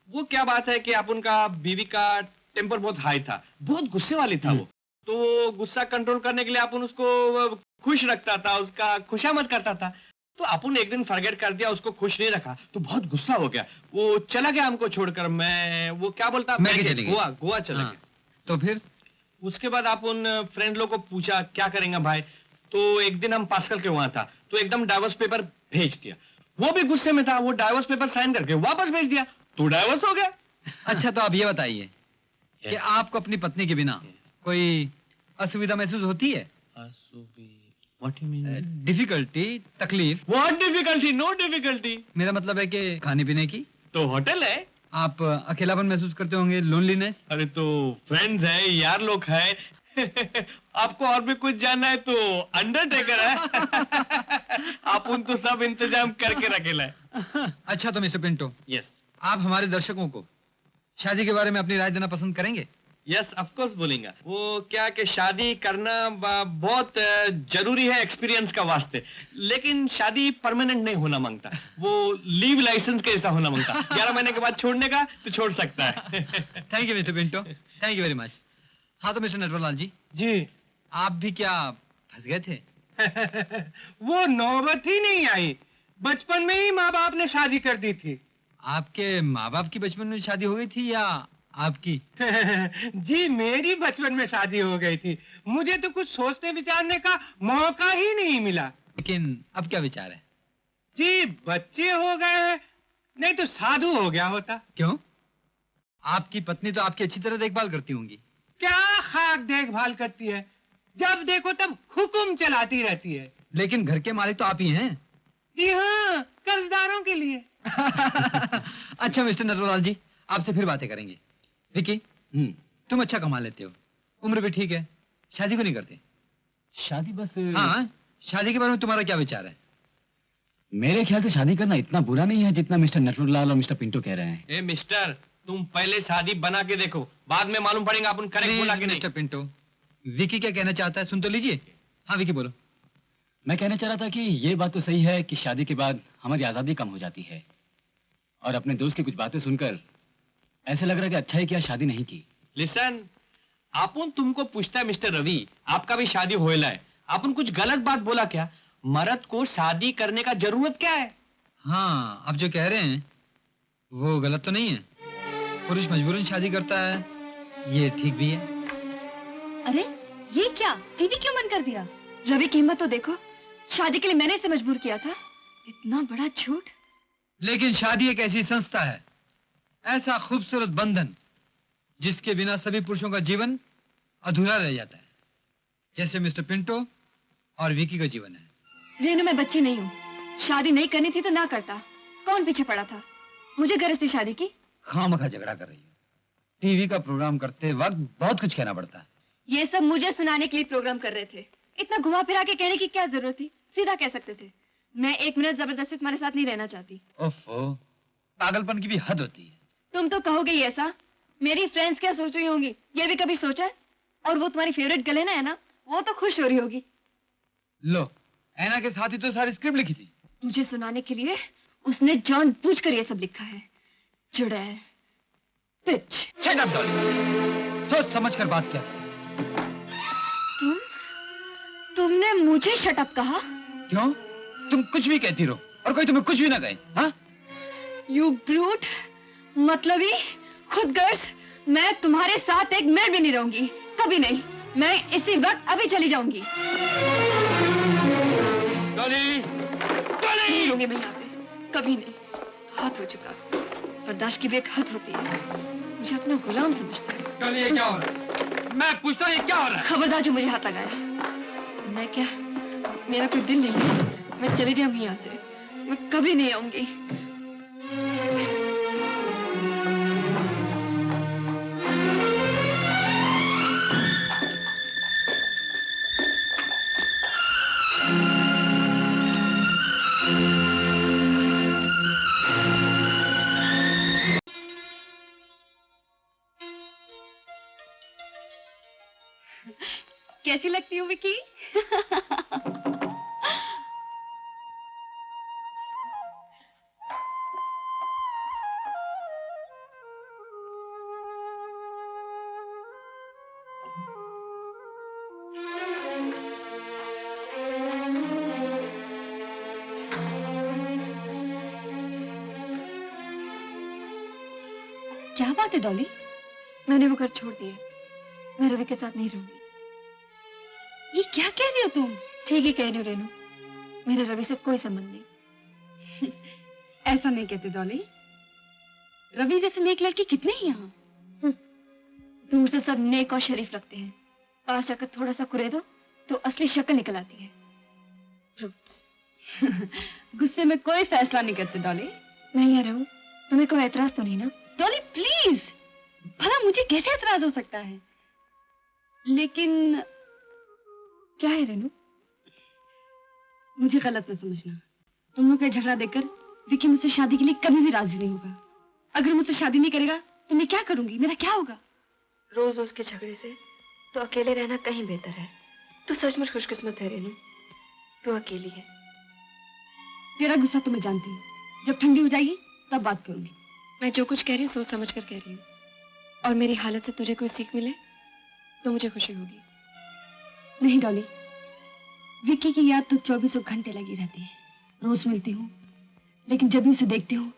वो क्या बात है कि अपन का बीवी का टेम्पर बहुत हाई था, बहुत गुस्से वाली था वो। तो वो गुस्सा कंट्रोल करने के लिए अपन उसको खुश रखता था, उसका खुशामद करता था। तो अपन एक दिन फॉरगेट कर दिया, उसको खुश नहीं रखा, तो बहुत गुस्सा हो गया। वो चला गया हमको छोड़कर। मैं वो क्या बोलता, गोवा चला गया। तो फिर उसके बाद अपन फ्रेंड लोग को पूछा क्या करेंगे भाई। तो एक दिन हम पास्कल के वहां था, तो एकदम डाइवोर्स पेपर भेज दिया। वो भी गुस्से में था, वो डाइवोर्स पेपर साइन करके वापस भेज दिया, तो डाइवोर्स हो गया। अच्छा, तो आप ये बताइए कि आपको अपनी पत्नी के बिना कोई असुविधा महसूस होती है? डिफिकल्टी, तकलीफ? What difficulty? No difficulty. मेरा मतलब है कि खाने पीने की? तो होटल है। आप अकेलापन महसूस करते होंगे, लोनलीनेस? अरे तो फ्रेंड्स है, यार लोग है। आपको और भी कुछ जानना है तो अंडरटेकर है। अपन तो सब इंतजाम करके रखेला है। अच्छा, तो मिस्टर पिंटो, यस, आप हमारे दर्शकों को शादी के बारे में अपनी राय देना पसंद करेंगे? यस, ऑफ कोर्स बोलेंगे। वो क्या कि शादी करना बहुत जरूरी है एक्सपीरियंस का वास्ते, लेकिन शादी परमानेंट नहीं होना मांगता। वो लीव लाइसेंस के ऐसा होना मांगता। 11 महीने के बाद छोड़ने का तो छोड़ सकता है। Thank you mister Pinto, thank you very much. हाँ, तो मिस्टर नटवरलाल जी, आप भी क्या फंस गए थे? वो नौबत ही नहीं आई, बचपन में ही माँ बाप ने शादी कर दी थी। आपके माँ बाप की बचपन में शादी हो गई थी या आपकी? जी मेरी बचपन में शादी हो गई थी, मुझे तो कुछ सोचने विचारने का मौका ही नहीं मिला। लेकिन अब क्या विचार है? जी बच्चे हो गए हैं, नहीं तो साधु हो गया होता। क्यों? आपकी पत्नी तो आपकी अच्छी तरह देखभाल करती होंगी। क्या खाक देखभाल करती है, जब देखो तब हुक्म चलाती रहती है। लेकिन घर के मालिक तो आप ही हैं। जी हाँ, कर्जदारों के लिए। अच्छा मिस्टर नटवरलाल जी, आपसे फिर बातें करेंगे। विकी, तुम अच्छा कमा लेते हो, उम्र भी ठीक है, शादी को नहीं करते? शादी बस हाँ, शादी के बारे में तुम्हारा क्या विचार है? मेरे ख्याल से शादी करना इतना बुरा नहीं है जितना मिस्टर नटवरलाल और मिस्टर पिंटो कह रहे हैं। ए मिस्टर, तुम पहले शादी बना के देखो, बाद में मालूम पड़ेगा अपन करेक्ट बोला कि नहीं। मिस्टर पिंटो, विकी क्या कहना चाहता है सुन तो लीजिए। हाँ विकी बोलो। मैं कहना चाह रहा था कि ये बात तो सही है कि शादी के बाद हमारी आजादी कम हो जाती है, और अपने दोस्त की कुछ बातें सुनकर ऐसा लग रहा है कि अच्छा ही क्या शादी नहीं की। लिसन, अपन तुमको पूछता है मिस्टर रवि, आपका भी शादी होएला है, अपन कुछ गलत बात बोला क्या? मर्द को शादी करने का जरूरत क्या है? हाँ, आप जो कह रहे हैं वो गलत तो नहीं है। पुरुष मजबूरन शादी करता है, ये ठीक भी है। अरे ये क्या, टीवी क्यों बंद कर दिया? रवि की हिम्मत तो देखो, शादी के लिए मैंने इसे मजबूर किया था। इतना बड़ा झूठ। लेकिन शादी एक ऐसी संस्था है, ऐसा खूबसूरत बंधन जिसके बिना सभी पुरुषों का जीवन अधूरा रह जाता है, जैसे मिस्टर पिंटो और विकी का जीवन है। रेनू मैं बच्ची नहीं हूँ, शादी नहीं करनी थी तो ना करता, कौन पीछे पड़ा था? मुझे गरज थी शादी की। खामखा झगड़ा कर रही है। टीवी का प्रोग्राम करते वक्त बहुत कुछ कहना पड़ता है। ये सब मुझे सुनाने के लिए प्रोग्राम कर रहे थे, इतना घुमा फिरा के कहने की क्या जरूरत थी? सीधा कह सकते थे, मैं एक मिनट जबरदस्ती तुम्हारे साथ नहीं रहना चाहती। ओफो, पागलपन की भी हद होती है। तुम तो कहोगे ही ऐसा, मेरी फ्रेंड्स क्या सोच रही होंगी ये भी कभी सोचा है? और वो तुम्हारी फेवरेट गर्ल है ना, वो तो खुश हो रही होगी। लो, ऐना के साथ ही तो सारी स्क्रिप्ट लिखी थी। मुझे सुनाने के लिए उसने जानबूझकर ये सब लिखा है। चुड़ैल, पिच। शट अप डॉली, सोच समझ कर बात कर। तुमने मुझे शट अप कहा? क्यों? तुम कुछ भी कहती रहो और कोई तुम्हें कुछ भी ना कहे। हाँ? यू ब्रूट, मतलबी, खुदगर्ज, मैं तुम्हारे साथ एक मिनट भी नहीं रहूंगी, कभी नहीं। मैं इसी वक्त अभी चली जाऊंगी। डॉली, नहीं रहूंगी मैं यहाँ पे, कभी नहीं। हद हो चुका, बर्दाश्त की भी एक हद होती है। मुझे अपना गुलाम समझता है। डॉली, ये क्या हो रहा है? मैं पूछता हूँ ये क्या हो रहा है? खबरदार जो मुझे हाथ लगाया। मैं क्या, मेरा कोई दिल नहीं है, मैं चली जाऊंगी यहाँ से, मैं कभी नहीं आऊंगी। कैसी लगती हूँ विकी? क्या बात है डॉली? मैंने वो घर छोड़ दिया, मैं रवि के साथ नहीं रहूंगी। ये क्या कह रही हो तुम? ठीक ही कह रही हो रेनू, मेरे रवि से कोई संबंध नहीं। ऐसा नहीं कहते डॉली, रवि जैसे नेक लड़की कितने ही यहाँ। दूर से सब नेक और शरीफ लगते हैं, पास जाकर थोड़ा सा कुरेदो तो असली शक्ल निकल आती है। गुस्से में कोई फैसला नहीं करते डॉली। मैं यहाँ रहूं, तुम्हें कोई एतराज तो नहीं ना? डॉली प्लीज, भला मुझे कैसे एतराज हो सकता है? लेकिन क्या है रेनू? मुझे गलत न समझना, तुम लोग का झगड़ा देखकर विकी मुझसे शादी के लिए कभी भी राजी नहीं होगा। अगर मुझसे शादी नहीं करेगा तो मैं क्या करूंगी? मेरा क्या होगा? रोज रोज के झगड़े से तो अकेले रहना कहीं बेहतर है। तू सचमुच खुशकिस्मत है रेनू, तू अकेली है। तेरा गुस्सा तो मैं जानती हूँ, जब ठंडी हो जाएगी तब बात करूंगी। मैं जो कुछ कह रही हूँ सोच समझ कर कह रही हूँ, और मेरी हालत से तुझे कोई सीख मिले तो मुझे खुशी होगी। नहीं डॉली, विक्की की याद तो 24 घंटे लगी रहती है। रोज मिलती हूँ, लेकिन जब भी उसे देखती हूँ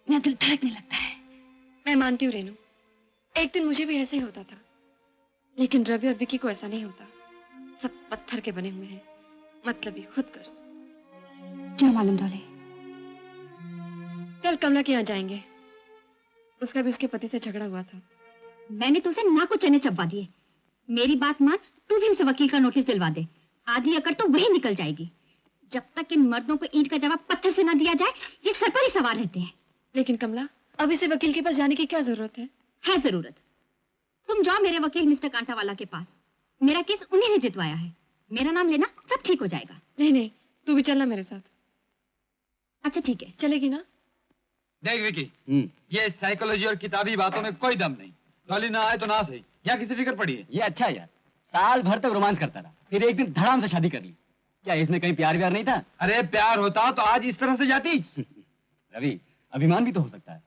मेरा दिल धड़कने लगता है। मैं मानती हूँ रेनू, एक दिन मुझे भी ऐसे ही होता था, लेकिन रवि और विक्की को ऐसा नहीं होता। सब पत्थर के बने हुए हैं, मतलब ही खुदगर्ज। क्या मालूम डॉली। कल कमला के यहाँ जाएंगे, उसका भी उसके पति से झगड़ा हुआ था। मैंने तो उसे ना को चने चबा दिए। मेरी बात मान, तू भी उसे वकील का नोटिस दिलवा दे। आधी अकड़ तो वही निकल जाएगी। जब तक इन मर्दों को ईंट का जवाब पत्थर से ना दिया जाए, ये सर पर ही सवार रहते हैं। लेकिन कमला, अब इसे वकील के पास जाने की क्या जरूरत है? है जरूरत। तुम जाओ मेरे वकील मिस्टर कांटावाला के पास। मेरा केस उन्हीं ने जितवाया है। मेरा नाम लेना, सब ठीक हो जाएगा। नहीं नहीं, तू भी चलना मेरे साथ। अच्छा ठीक है। चलेगी ना? देख विकी, ये साइकोलॉजी और किताबी बातों में कोई दम नहीं। डॉली ना आए तो ना सही, यहाँ किसी फिक्र पड़ी है। ये अच्छा यार, साल भर तक रोमांस करता रहा, फिर एक दिन धड़ाम से शादी कर ली। क्या इसमें कहीं प्यार व्यार नहीं था? अरे प्यार होता तो आज इस तरह से जाती। रवि, अभिमान भी तो हो सकता है।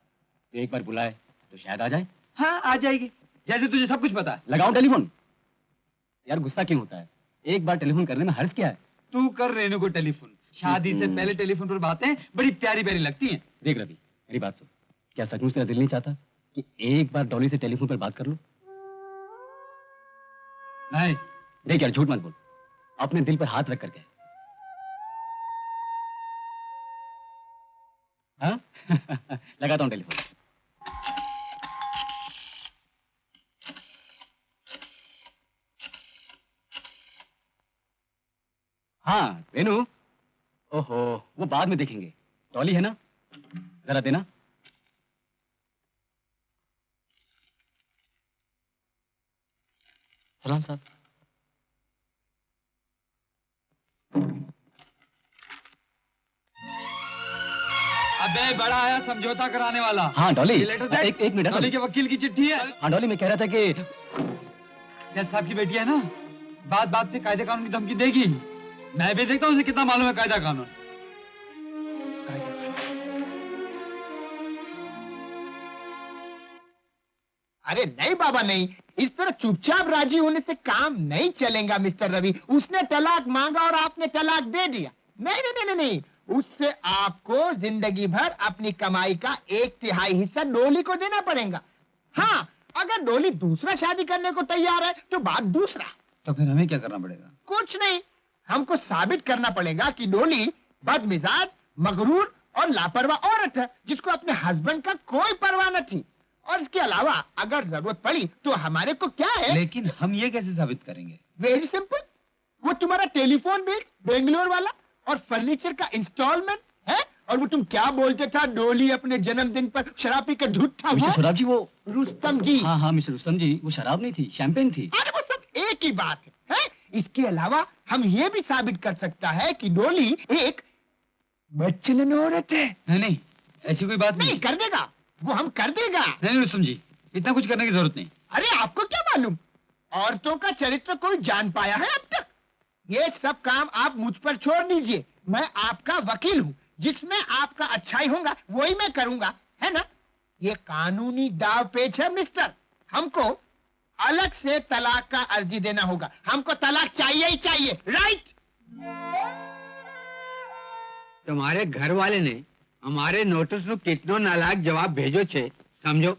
तो एक बार बुलाए तो शायद आ जाए। हाँ आ जाएगी, जैसे तुझे सब कुछ पता है। लगाओ टेलीफोन। यार गुस्सा क्यों होता है? एक बार टेलीफोन करने में हर्ज क्या है? तू कर रेनू को टेलीफोन। शादी से पहले टेलीफोन पर बातें बड़ी प्यारी प्यारी लगती हैं। देख रवि, मेरी बात सुन। क्या सचमुच तेरा दिल नहीं चाहता कि एक बार डॉली से टेलीफोन पर बात कर लो? नहीं। देख यार, झूठ मत बोल, अपने दिल पर हाथ रख करके। हाँ? लगाता हूं टेलीफोन। हाँ रेनू। ओहो, वो बाद में देखेंगे। डॉली है ना, जरा देना। सलाम साहब। अबे बड़ा आया समझौता कराने वाला। हाँ डॉली, ये लेटर देख। एक मिनट। डॉली के वकील की चिट्ठी है। हाँ डॉली, मैं कह रहा था कि जज साहब की बेटी है ना, बात बात पे कायदे कानून की धमकी देगी। मैं भी देखता हूँ उसे कितना मालूम है कायदा कानून। अरे नहीं बाबा नहीं, इस तरह चुपचाप राजी होने से काम नहीं चलेगा मिस्टर रवि। उसने तलाक मांगा और आपने तलाक दे दिया। नहीं नहीं नहीं नहीं, उससे आपको जिंदगी भर अपनी कमाई का 1/3 हिस्सा डोली को देना पड़ेगा। हाँ, अगर डोली दूसरा शादी करने को तैयार है तो बात दूसरा। तो फिर हमें क्या करना पड़ेगा? कुछ नहीं, हमको साबित करना पड़ेगा कि डोली बदमिजाज, मगरूर और लापरवाह औरत है, जिसको अपने हस्बैंड का कोई परवाह न थी। और इसके अलावा अगर जरूरत पड़ी तो हमारे को क्या है। लेकिन हम ये कैसे साबित करेंगे? वेरी सिंपल, वो तुम्हारा टेलीफोन बिल बेंगलोर वाला और फर्नीचर का इंस्टॉलमेंट है। और वो तुम क्या बोलते था, डोली अपने जन्मदिन पर शराब पी कर झूठा मिस्टर हुआ। शराब जी, वो रुस्तम जी। हाँ हाँ मिस्टर रुस्तम जी, वो शराब नहीं थी, शैंपेन थी। अरे वो सब एक ही बात है? इसके अलावा हम ये भी साबित कर सकता है कि डोली एक बच्चलन औरत है। नहीं, ऐसी कोई बात नहीं कर देगा, वो हम कर देगा। नहीं रुस्तम जी, इतना कुछ करने की जरूरत नहीं। अरे आपको क्या मालूम, औरतों का चरित्र कोई जान पाया है अब तक? ये सब काम आप मुझ पर छोड़ दीजिए। मैं आपका वकील हूँ, जिसमें आपका अच्छाई होगा वही मैं करूंगा, है ना? ये कानूनी दाव पेच है मिस्टर। हमको अलग से तलाक का अर्जी देना होगा। हमको तलाक चाहिए ही चाहिए, राइट? तुम्हारे घर वाले ने हमारे नोटिस નું કેટલો નાલાયક જવાબ ભેજો છે સમજો।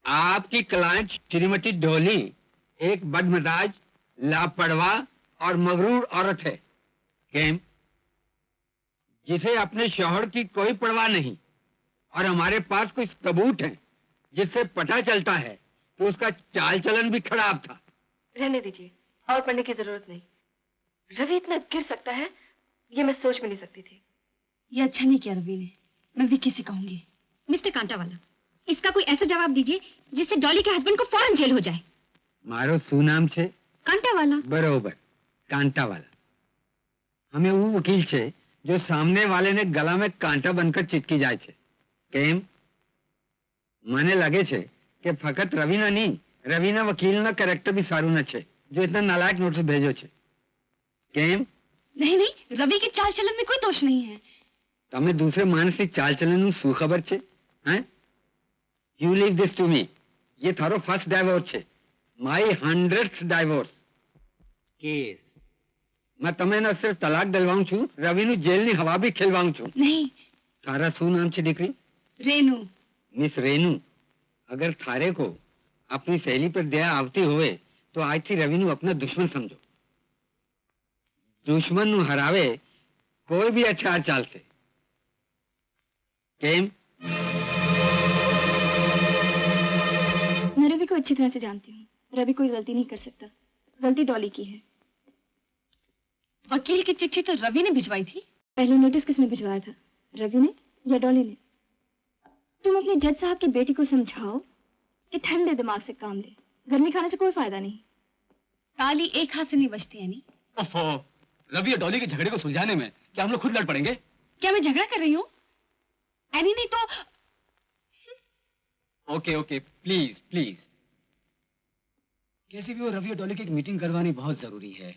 आपकी क्लाइंट श्रीमती डोली एक बदमिजाज, लापरवाह और मगरूर औरत है, केम, जिसे अपने शौहर की कोई परवाह नहीं। और हमारे पास कुछ सबूत हैं जिससे पता चलता है कि उसका चाल चलन भी खराब था। रहने दीजिए, और पढ़ने की जरूरत नहीं। रवि इतना गिर सकता है, ये मैं सोच भी नहीं सकती थी। ये अच्छा नहीं किया रवि ने, मैं विक्की से कहूंगी। मिस्टर कांटावाला, इसका कोई ऐसा जवाब दीजिए जिससे डॉली के हस्बैंड को फौरन जेल हो जाए। मारो सुनाम छे कांटावाला। बरोबर, कांटावाला। हमें वो वकील छे जो सामने वाले ने गला में कांटा बनकर चिटकी जाए छे। केम, મને લાગે છે કે ફક્ત રવિના નહીં, રવિના વકીલના કેરેક્ટર બી સારું ન છે જો इतना नालायक नोटिस भेजो છે। કેમ? नहीं नहीं, रवि के चाल चलन में कोई दोष नहीं है। તમને दूसरे માણસની ચાલ ચલનનું શું ખબર છે? हैं? You leave this to me. ये थारो फर्स्ट डाइवोर्स છે, माय 100th डाइवोर्स। કેસ मैं तमें न सिर्फ तलाक दिलवाऊं छू, रवि नु जेल नी हवा भी खिलवाऊं छू। नहीं। तारा शू नाम छे दीकरी? रेनू। मिस रेनू, अगर थारे को अपनी सहेली पर दया आवती होवे तो आज थी रवि नु अपना दुश्मन समझो। दुश्मन नु हरावे कोई भी अच्छा चाल से। केम? मैं रवि को अच्छी तरह से जानती हूँ। रवि कोई गलती नहीं कर सकता। गलती डॉली की है। वकील की चिट्ठी तो रवि ने भिजवाई थी। पहले नोटिस किसने भिजवाया था, रवि ने या डॉली ने? तुम अपने जज साहब की बेटी को समझाओ कि ठंडे दिमाग से काम ले। गर्मी खाने से कोई फायदा नहीं। ताली एक हाथ से नहीं बजती है नहीं। ओफो, रवि और डॉली के झगड़े को सुलझाने में क्या हम लोग खुद लड़ पड़ेंगे? क्या मैं झगड़ा कर रही हूँ? एनी नहीं तो। Okay okay, please please. कैसे भी हो, रवि और डॉली की एक मीटिंग करवानी बहुत जरूरी है।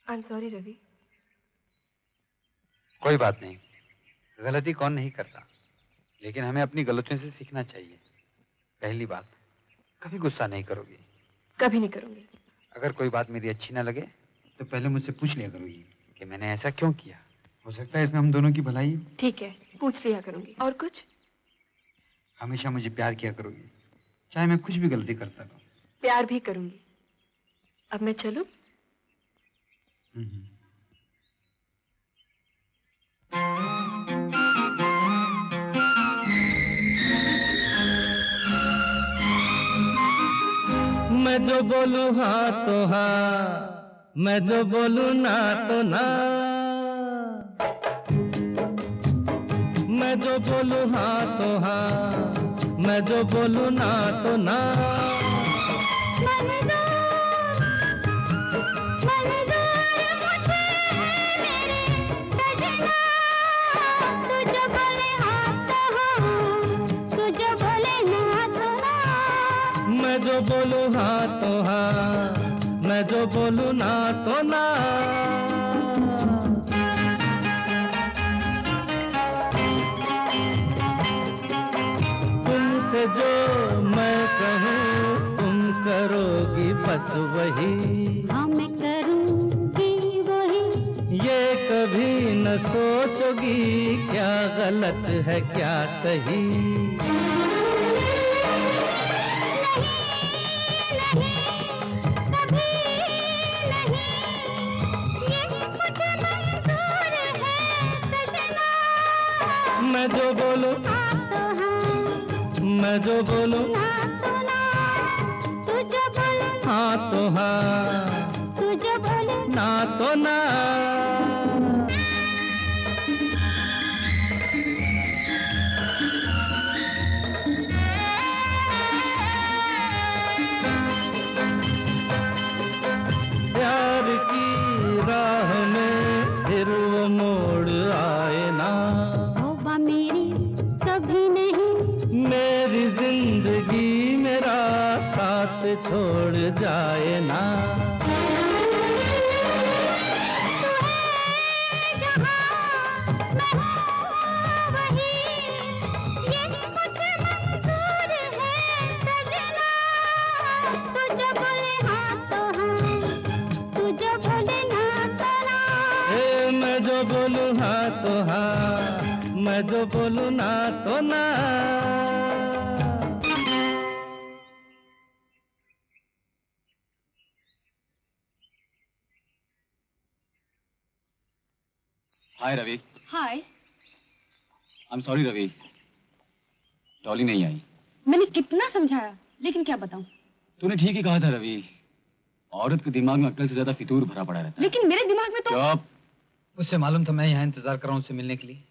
I am sorry Ravi. कोई बात नहीं, गलती कौन नहीं करता, लेकिन हमें अपनी गलतियों से सीखना चाहिए। पहली बात, कभी गुस्सा नहीं करोगी? कभी नहीं करूंगी। अगर कोई बात मेरी अच्छी ना लगे तो पहले मुझसे पूछ लिया करोगी कि मैंने ऐसा क्यों किया। हो सकता है इसमें हम दोनों की भलाई हो। ठीक है, पूछ लिया करूंगी। और कुछ? हमेशा मुझे प्यार किया करोगी, चाहे मैं कुछ भी गलती करता रहूं। प्यार भी करूंगी। अब मैं चलूं? मैं जो बोलूं हाँ तो हाँ, मैं जो बोलूं ना तो ना। मैं जो बोलूं हाँ तो हाँ, मैं जो बोलूं ना तो ना। मैं जो बोलूं हाँ तो हाँ, मैं जो बोलूं ना तो ना। तुमसे जो मैं कहूँ तुम करोगी बस वही। हाँ मैं करूँगी वही। ये कभी न सोचोगी क्या गलत है क्या सही। मैं जो बोलूं मैं जो बोलूं तू जो बोले हाँ तो हाँ, तू जो बोले ना तो ना। प्यार की राह में फिर वो मोड़ आए ना। तौबा मेरी कभी नहीं। मेरी जिंदगी मेरा साथ छोड़ जाए ना। मैं जो बोलूं हाँ तो हाँ, मैं जो बोलूं ना तो ना। Hi Ravi. Hi. I am sorry Ravi, Dolly नहीं आई। मैंने कितना समझाया, लेकिन क्या बताऊं। तूने ठीक ही कहा था रवि, औरत के दिमाग में अक्ल से ज्यादा फितूर भरा पड़ा रहता है। लेकिन मेरे दिमाग में तो चुप। उससे मालूम था मैं यहाँ इंतजार कर रहा हूँ उससे मिलने के लिए।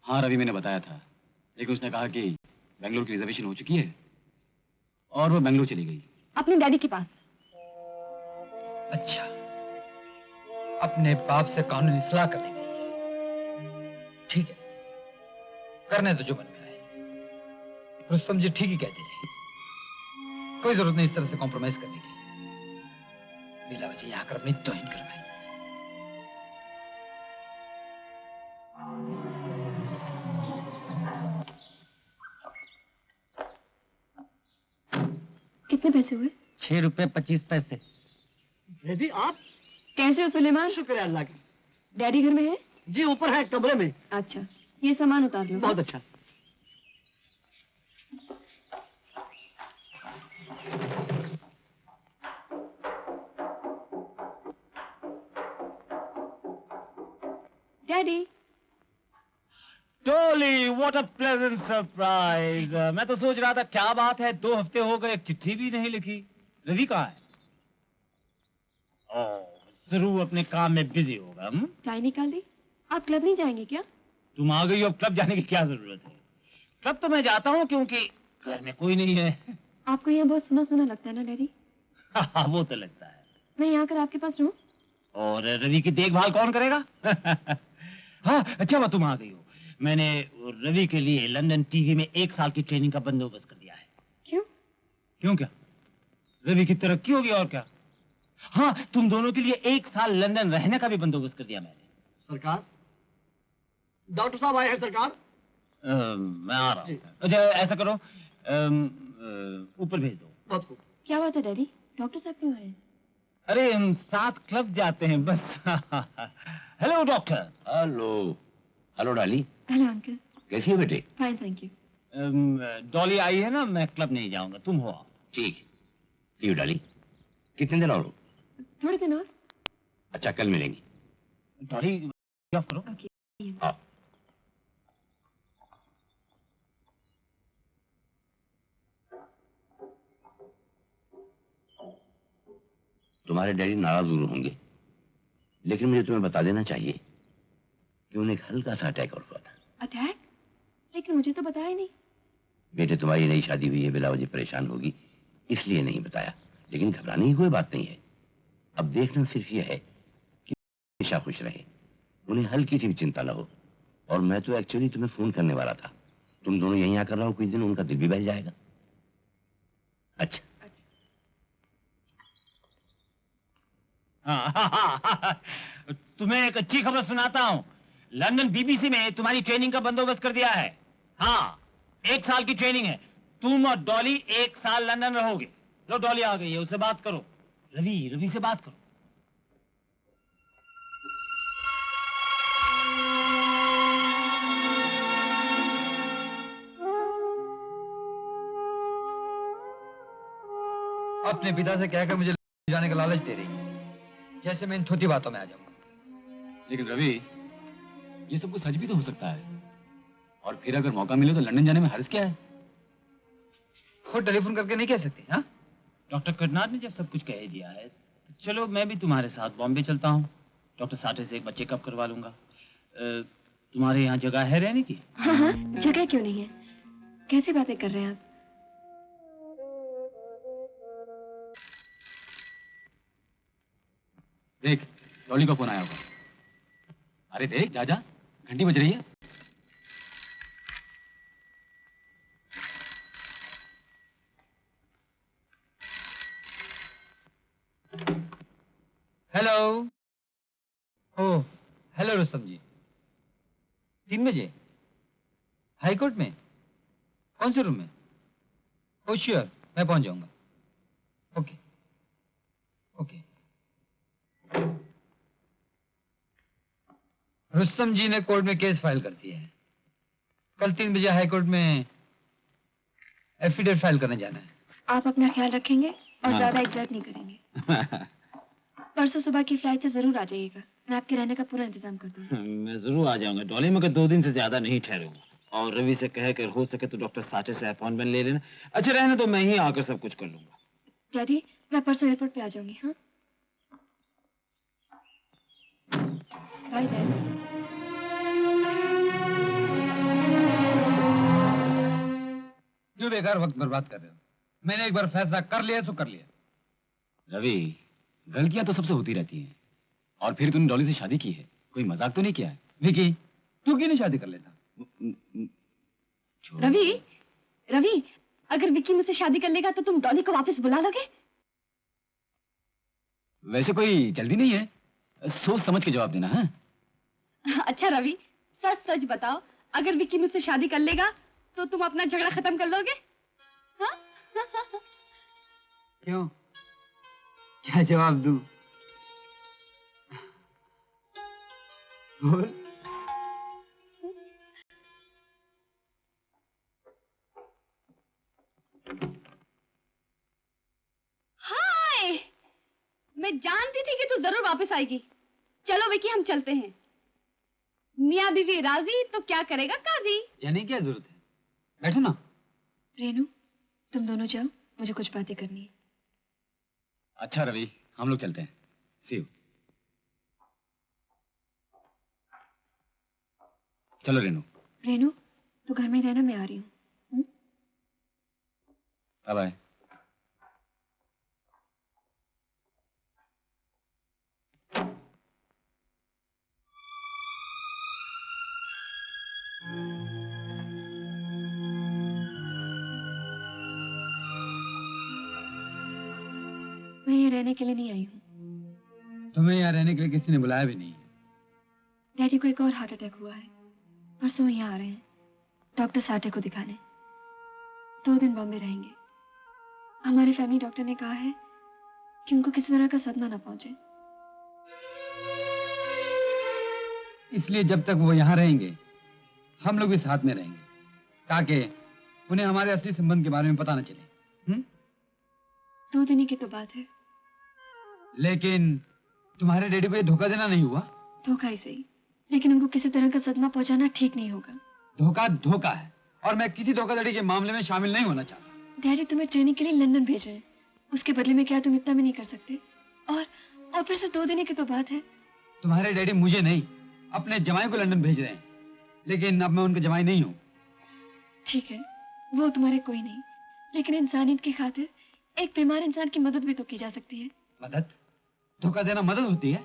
हाँ रवि, मैंने बताया था, लेकिन उसने कहा कि बेंगलोर की रिजर्वेशन हो चुकी है और वो बेंगलुरु चली गई। अपने डैडी के पास। अच्छा, अपने बाप से कानूनी सलाह करने गई। ठीक है, करने तो जो मन में आए। रुस्तम जी ठीक ही कहते थे, कोई जरूरत नहीं इस तरह से कॉम्प्रोमाइज करने की। बिला वजह यहाँ कर अपनी तौहीन करवाई। कितने पैसे हुए? 6 रुपए 25 पैसे। बेबी आप कैसे हो सुलेमान? शुक्र है अल्लाह का। डैडी घर में है? जी ऊपर है कमरे में। अच्छा, ये सामान उतार लो। बहुत अच्छा। Daddy. Dolly, what a pleasant surprise. मैं तो सोच रहा था क्या बात है, 2 हफ्ते हो गए, एक चिट्ठी भी नहीं लिखी। रवि कहाँ है? ओह, जरूर अपने काम में बिजी होगा। चाय निकाल दी? आप क्लब नहीं जाएंगे क्या? तुम आ गई हो, अब क्लब जाने की क्या जरूरत है? क्लब तो मैं जाता हूँ क्योंकि घर में कोई नहीं है। आपको यहाँ बहुत सुना सुना लगता है ना डैडी? हाँ, वो तो लगता है। मैं यहाँ कर आपके पास रहूं? और रवि की देखभाल कौन करेगा? हाँ, अच्छा हुआ तुम आ गई हो। मैंने रवि के लिए लंदन टीवी में 1 साल की ट्रेनिंग का बंदोबस्त कर दिया है। क्यों? क्यों क्या? रवि की तरक्की होगी और क्या। हाँ, तुम दोनों के लिए 1 साल लंदन रहने का भी बंदोबस्त कर दिया मैंने। सरकार, डॉक्टर साहब आए हैं सरकार। मैं आ रहा हूँ। अच्छा ऐसा करो, ऊपर भेज दो। बहुत खूब। क्या बात है डैडी, डॉक्टर साहब क्यों आए? अरे हम साथ क्लब जाते हैं बस। Hello doctor. Hello. Hello Dolly. Hello uncle. कैसी हो बेटे? Fine thank you. डॉली आई है ना, मैं क्लब नहीं जाऊंगा, तुम हो आओ। ठीक। सी यू डॉली। कितने दिन और हो? थोड़े दिन और। अच्छा, कल मिलेंगे। डॉली ऑफ करो। आओ। तुम्हारे डैडी नाराज जरूर होंगे, लेकिन मुझे तुम्हें बता देना चाहिए कि उन्हें एक हल्का सा अटैक और हुआ था। अटैक? लेकिन मुझे तो बताया नहीं। बेटे, तुम्हारी नई शादी हुई है, बिला वजह परेशान होगी, इसलिए नहीं बताया। लेकिन घबराने की कोई बात नहीं है। अब देखना सिर्फ यह है कि हमेशा खुश रहे, उन्हें हल्की सी भी चिंता न हो। और मैं तो एक्चुअली तुम्हें फोन करने वाला था। तुम दोनों यहीं आकर रहो, कुछ दिन उनका दिल भी बहल जाएगा। अच्छा। तुम्हें एक अच्छी खबर सुनाता हूँ। लंदन बीबीसी में तुम्हारी ट्रेनिंग का बंदोबस्त कर दिया है। हाँ, 1 साल की ट्रेनिंग है। तुम और डॉली 1 साल लंदन रहोगे। लो डॉली आ गई है, उससे बात करो। रवि से बात करो। अपने पिता से कहकर मुझे जाने का लालच दे रही है, जैसे मैं इन थोती बातों में आ जाऊंगा। लेकिन रवि, ये सब कुछ सच भी तो हो सकता है। और फिर अगर मौका मिले तो लंदन जाने में हर्ज क्या है? वो टेलीफोन करके नहीं कह सकती? हाँ, डॉक्टर कर्नाड ने जब सब कुछ कह दिया है तो चलो मैं भी तुम्हारे साथ बॉम्बे चलता हूँ। डॉक्टर साठे से एक बार चेकअप करवा लूंगा। तुम्हारे यहाँ जगह है रहने की? हाँ हाँ, जगह क्यों नहीं है? कैसी बातें कर रहे हैं आप? देख, डॉली का फोन आया होगा। अरे देख, जा घंटी बज रही है। हेलो। ओह, हेलो रुस्तम जी। 3 बजे हाई कोर्ट में? कौन से रूम में? ओह श्योर, मैं पहुंच जाऊंगा। Okay okay. रुस्तम जी ने कोर्ट में केस फाइल कर दिया है। कल 3 बजे हाई कोर्ट में एफिडेविट फाइल करने जाना है। आप अपना ख्याल रखेंगे और हाँ। ज्यादा एग्जर्ट नहीं करेंगे। परसों सुबह की फ्लाइट से जरूर आ जाइएगा, मैं आपके रहने का पूरा इंतजाम कर दूंगी। मैं जरूर आ जाऊंगा डॉली, मगर 2 दिन से ज्यादा नहीं ठहरूंगा। और रवि से कह कर हो सके तो डॉक्टर साठे से अपॉइंटमेंट ले लेना। अच्छा रहने तो मैं ही आकर सब कुछ कर लूंगा। डैडी, मैं परसों एयरपोर्ट पे आ जाऊंगी। हाँ, बाय डैडी। क्यों बेकार वक्त बर्बाद कर रहे हो? मैंने एक बार फैसला कर लिया सो कर लिया। रवि, गलतियां तो सबसे होती रहती हैं। और फिर तूने डॉली से शादी की है, कोई मजाक तो नहीं किया है? विकी, तू क्यों नहीं शादी कर लेता? रवि, रवि, अगर विक्की मुझसे शादी कर लेगा तो तुम डॉली को वापस बुला लोगे? वैसे कोई जल्दी नहीं है, सोच समझ के जवाब देना है। अच्छा रवि, सच सच बताओ, अगर विक्की मुझसे शादी कर लेगा तो तुम अपना झगड़ा खत्म कर लोगे? हाँ? क्यों? क्या जवाब दूं? बोल। हाय, मैं जानती थी कि तू जरूर वापस आएगी। चलो विकी, हम चलते हैं। मियाँ बीवी राजी तो क्या करेगा काजी। जाने की क्या जरूरत है, बैठो ना। रेनू, तुम दोनों जाओ, मुझे कुछ बातें करनी है। अच्छा रवि, हम लोग चलते हैं। See you। चलो रेनू। रेनू, तू घर में रहना, मैं आ रही हूँ। Bye bye. मैं यहाँ रहने के लिए नहीं आई हूँ। तुम्हें यहाँ रहने के लिए किसी ने बुलाया भी नहीं है। डैडी को एक और हार्ट अटैक हुआ है, परसों यहाँ आ रहे हैं डॉक्टर साठे को दिखाने। 2 दिन बॉम्बे रहेंगे। हमारे फैमिली डॉक्टर ने कहा है कि उनको किसी तरह का सदमा ना पहुंचे। इसलिए जब तक वो यहाँ रहेंगे हम लोग भी साथ में रहेंगे, ताकि उन्हें हमारे असली संबंध के बारे में पता न चले। 2 दिन ही की तो बात है। लेकिन तुम्हारे डैडी को ये धोखा देना नहीं हुआ? धोखा ही सही, लेकिन उनको किसी तरह का सदमा पहुंचाना ठीक नहीं होगा। धोखा धोखा है, और मैं किसी धोखाधड़ी के मामले में शामिल नहीं होना चाहता। डैडी तुम्हें ट्रेनिंग के लिए लंदन भेज रहे हैं, उसके बदले में क्या तुम इतना भी नहीं कर सकते? और फिर से 2 दिन की तो बात है। तुम्हारे डैडी मुझे नहीं, अपने जमाई को लंदन भेज रहे हैं, लेकिन अब मैं उनके जमाई नहीं हूँ। ठीक है, वो तुम्हारे कोई नहीं, लेकिन इंसानियत की खातिर एक बीमार इंसान की मदद भी तो की जा सकती है। मदद? धोखा देना मदद होती है?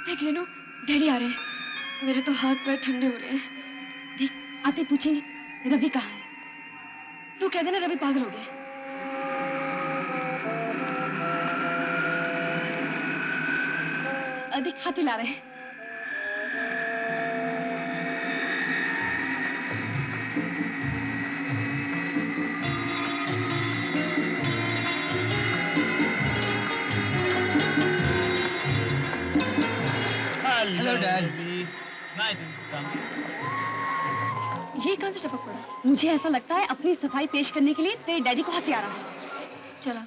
देख लेनो, डैडी आ रहे हैं। मेरे तो हाथ पैर ठंडे हो रहे हैं। देख, आते पूछेंगे रवि कहाँ है। तू कह देना रवि पागल हो गया। देख, हाथी ला रहे हैं। Hello dad. ये कहाँ से टपक पड़ा? मुझे ऐसा लगता है अपनी सफाई पेश करने के लिए तेरे डैडी को हाथी आ रहा है। चला।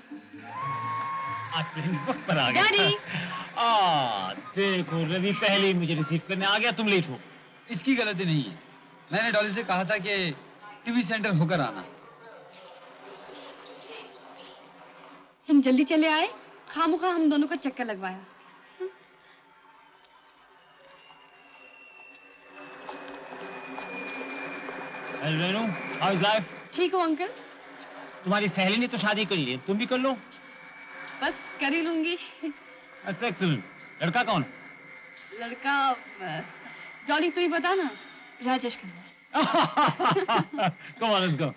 वक्त पर आ गया। डैडी। देखो रवि पहले ही मुझे रिसीव करने आ गया, तुम लेट हो। इसकी गलती नहीं है, मैंने डॉली से कहा था कि टीवी सेंटर होकर आना। तुम जल्दी चले आए, खामखा हम दोनों का चक्कर लगवाया। Renu, how is life? ठीक हो अंकल? तुम्हारी सहेली ने तो शादी कर ली है, तुम भी कर लो। बस कर ही लूंगी। अच्छा, एक्सीलेंट। लड़का कौन? लड़का जॉली, तू ही बता ना। Rajesh Khanna. Come on, let's go.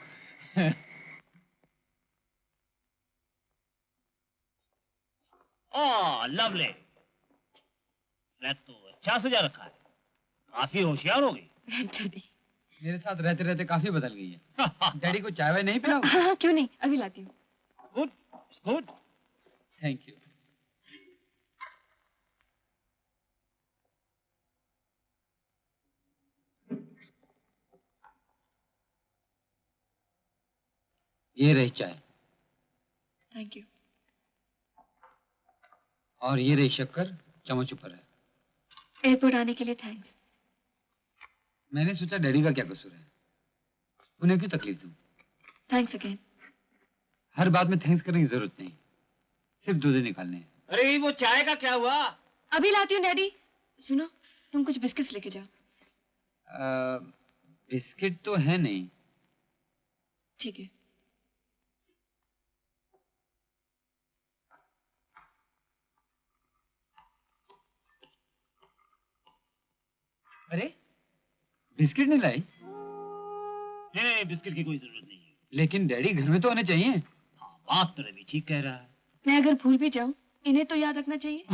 Oh, lovely. Flat तो अच्छा सजा रखा है, काफी होशियार हो गई। डैडी, मेरे साथ रहते रहते काफी बदल गई है। डैडी को चाय वाय नहीं पिलाऊं? हाँ, क्यों नहीं, अभी लाती हूँ। Good, good. Thank you. ये रही चाय। Thank you. और ये रही शक्कर, चम्मच ऊपर है। एयरपोर्ट आने के लिए थैंक्स। मैंने सोचा डैडी का क्या कसूर है, उन्हें क्यों तकलीफ दूं? Thanks again. हर बात में थैंक्स करने की जरूरत नहीं, सिर्फ 2 दिन निकालने हैं। अरे वो चाय का क्या हुआ? अभी लाती हूँ डैडी। सुनो, तुम कुछ बिस्किट्स लेके जाओ। बिस्किट तो है नहीं। ठीक है। अरे बिस्किट नहीं लाई? नहीं नहीं, बिस्किट की कोई जरूरत नहीं है। लेकिन डैडी घर में तो होने चाहिए। हाँ, बात तो रवि ठीक कह रहा है। मैं अगर भूल भी जाऊं, इन्हें तो याद रखना चाहिए।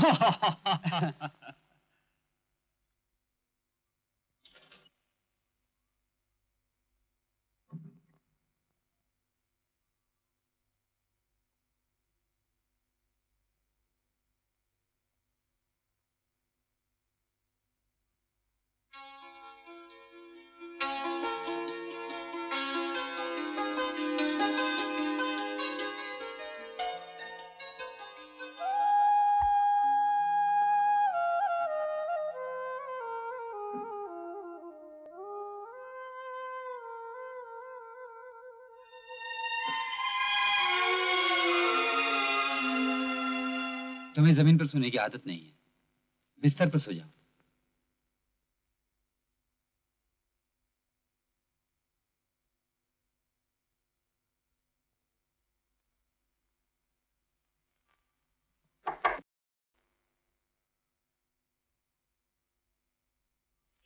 तुम्हें जमीन पर सोने की आदत नहीं है, बिस्तर पर सो जाओ।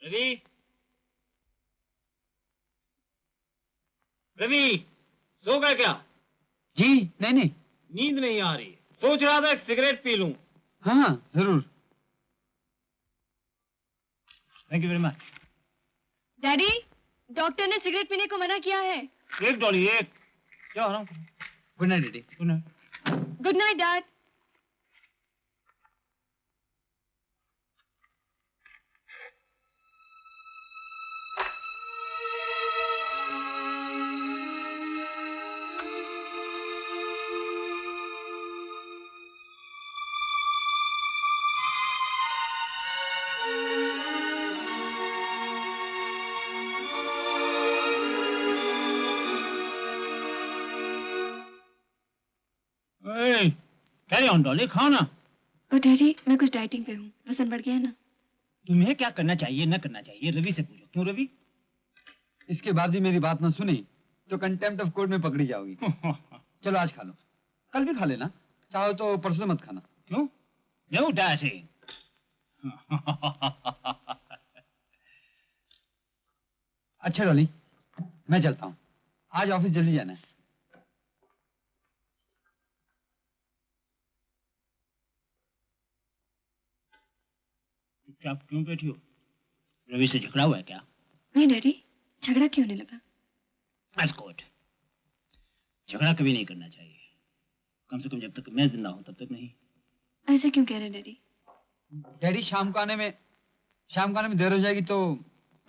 रवि, रवि, सो गए क्या? जी नहीं नहीं, नींद नहीं आ रही। सोच रहा था एक सिगरेट पी लूं। हाँ हाँ जरूर। Thank you very much. Daddy, doctor ने सिगरेट पीने को मना किया है। एक डॉली, एक। क्या हो रहा हूँ? Good night daddy. Good night. Good night dad. Carry on Dolly, खाओ ना। ओ डैडी, मैं कुछ डाइटिंग पे हूँ, वजन बढ़ गया है ना। तुम्हें क्या करना चाहिए न करना चाहिए रवि से पूछो। क्यों रवि? इसके बाद भी मेरी बात ना सुनी तो कंटेम्प्ट ऑफ कोर्ट में पकड़ी जाओगी। चलो आज खा लो, कल भी खा लेना, चाहो तो परसों मत खाना। क्यों? No dieting. अच्छा डॉली, मैं चलता हूँ, आज ऑफिस जल्दी जाना है। चुपचाप क्यों बैठी हो? रवि से झगड़ा हुआ है क्या? नहीं डैडी, झगड़ा क्यों होने लगा? That's good. झगड़ा कभी नहीं करना चाहिए, कम से कम जब तक मैं जिंदा हूं तब तक नहीं। ऐसे क्यों कह रहे हैं डैडी? डैडी शाम को आने में देर हो जाएगी तो।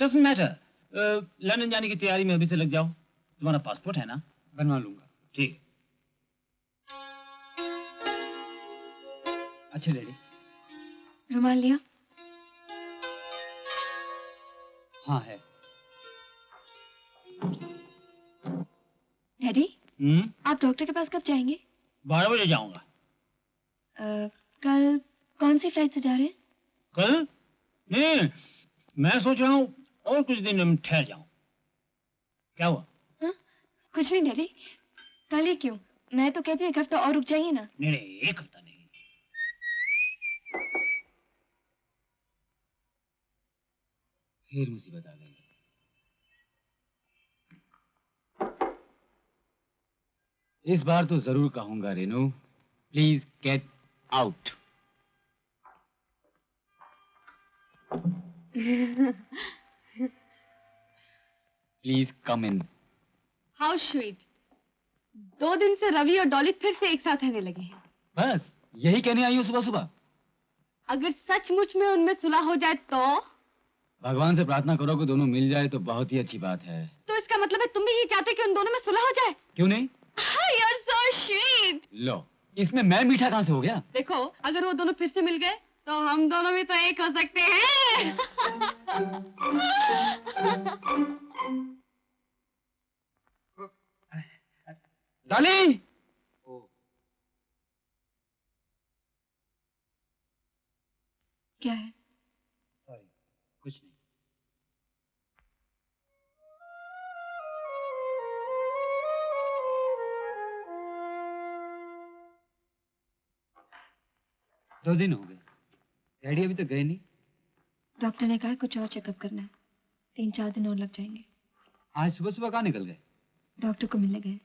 Doesn't matter. लंदन जाने की तैयारी में अभी से लग जाओ। तुम्हारा पासपोर्ट है ना? बनवा लूंगा। ठीक। अच्छा डैडी। रुमाल लिया? हाँ है। डैडी, आप डॉक्टर के पास कब जाएंगे? 12 बजे जाऊंगा। कल कौन सी फ्लाइट से जा रहे हैं? कल? नहीं, मैं सोच रहा हूँ और कुछ दिन ठहर जाऊं। क्या हुआ? कुछ नहीं डैडी, कल ही क्यों? मैं तो कहती हूँ 1 हफ्ता और रुक जाइए ना। नहीं नहीं, 1 हफ्ता नहीं। फिर मुसीबत आ गई। इस बार तो जरूर कहूंगा Renu, please get out. Please come in. How sweet. 2 दिन से रवि और डॉली फिर से एक साथ रहने लगे हैं। बस यही कहने आई हो सुबह सुबह? अगर सचमुच में उनमें सुलह हो जाए तो? भगवान से प्रार्थना करो कि दोनों मिल जाए तो बहुत ही अच्छी बात है। तो इसका मतलब है तुम भी यही चाहते कि उन दोनों में सुलह हो जाए? क्यों नहीं? You're so sweet। लो, इसमें मैं मीठा कहाँ से हो गया? देखो, अगर वो दोनों फिर से मिल गए तो हम दोनों भी तो एक हो सकते हैं। डॉली, क्या है? सॉरी, कुछ नहीं। दो दिन हो गए, डैडी अभी तक गए नहीं। डॉक्टर ने कहा कुछ और चेकअप करना है, 3-4 दिन और लग जाएंगे। आज सुबह सुबह कहाँ निकल गए? डॉक्टर को मिलने गए।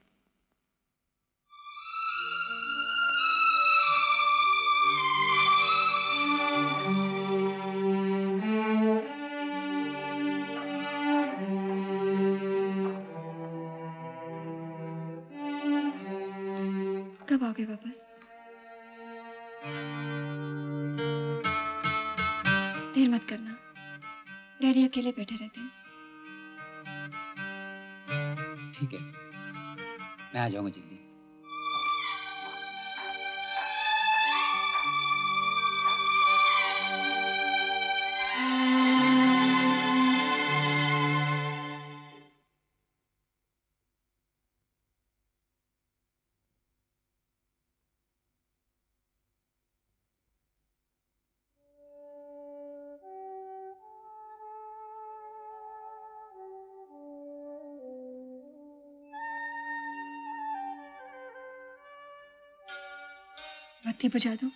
कब आओगे वापस? देर मत करना, डैडी अकेले बैठे रहते हैं। ठीक है, मैं आ जाऊंगा जल्दी। बत्ती बुझा दो।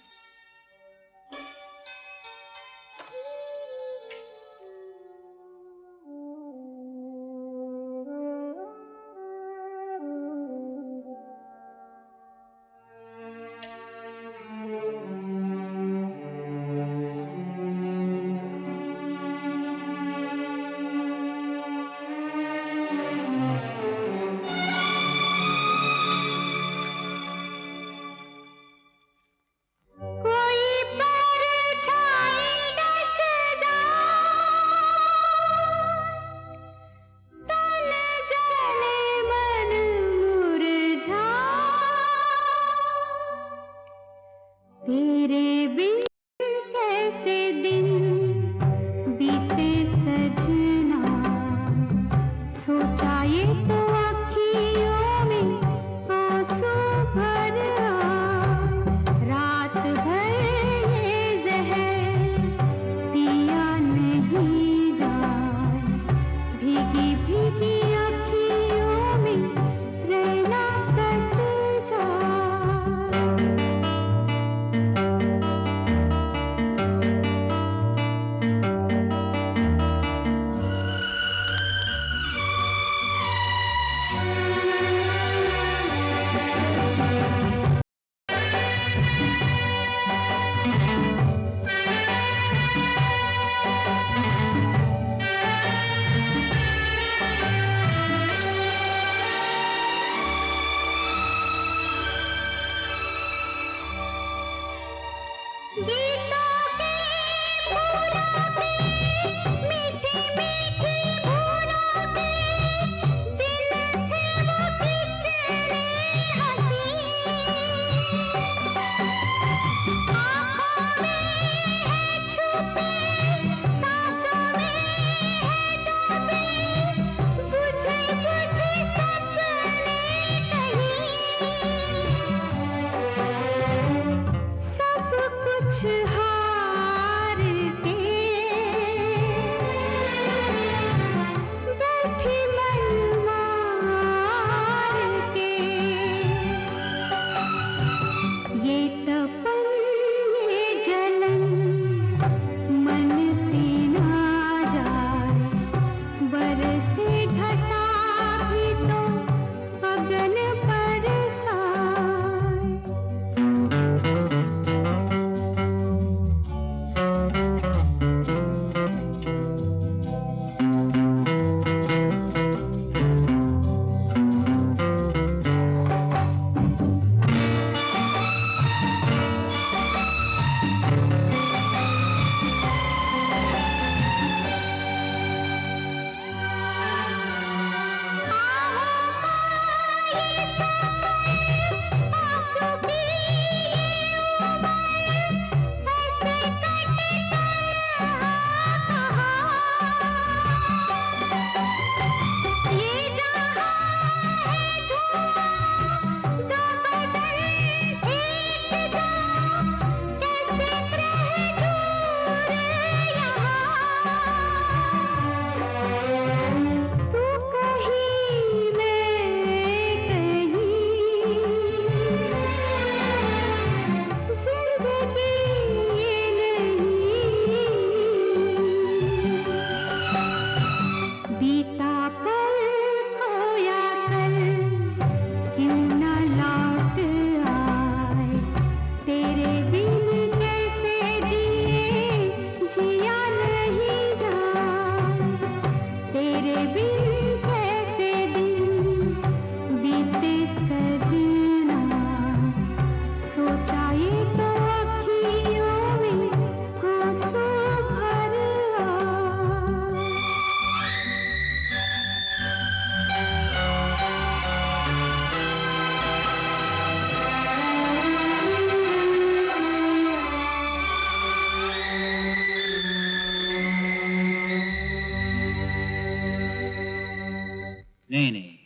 नहीं नहीं,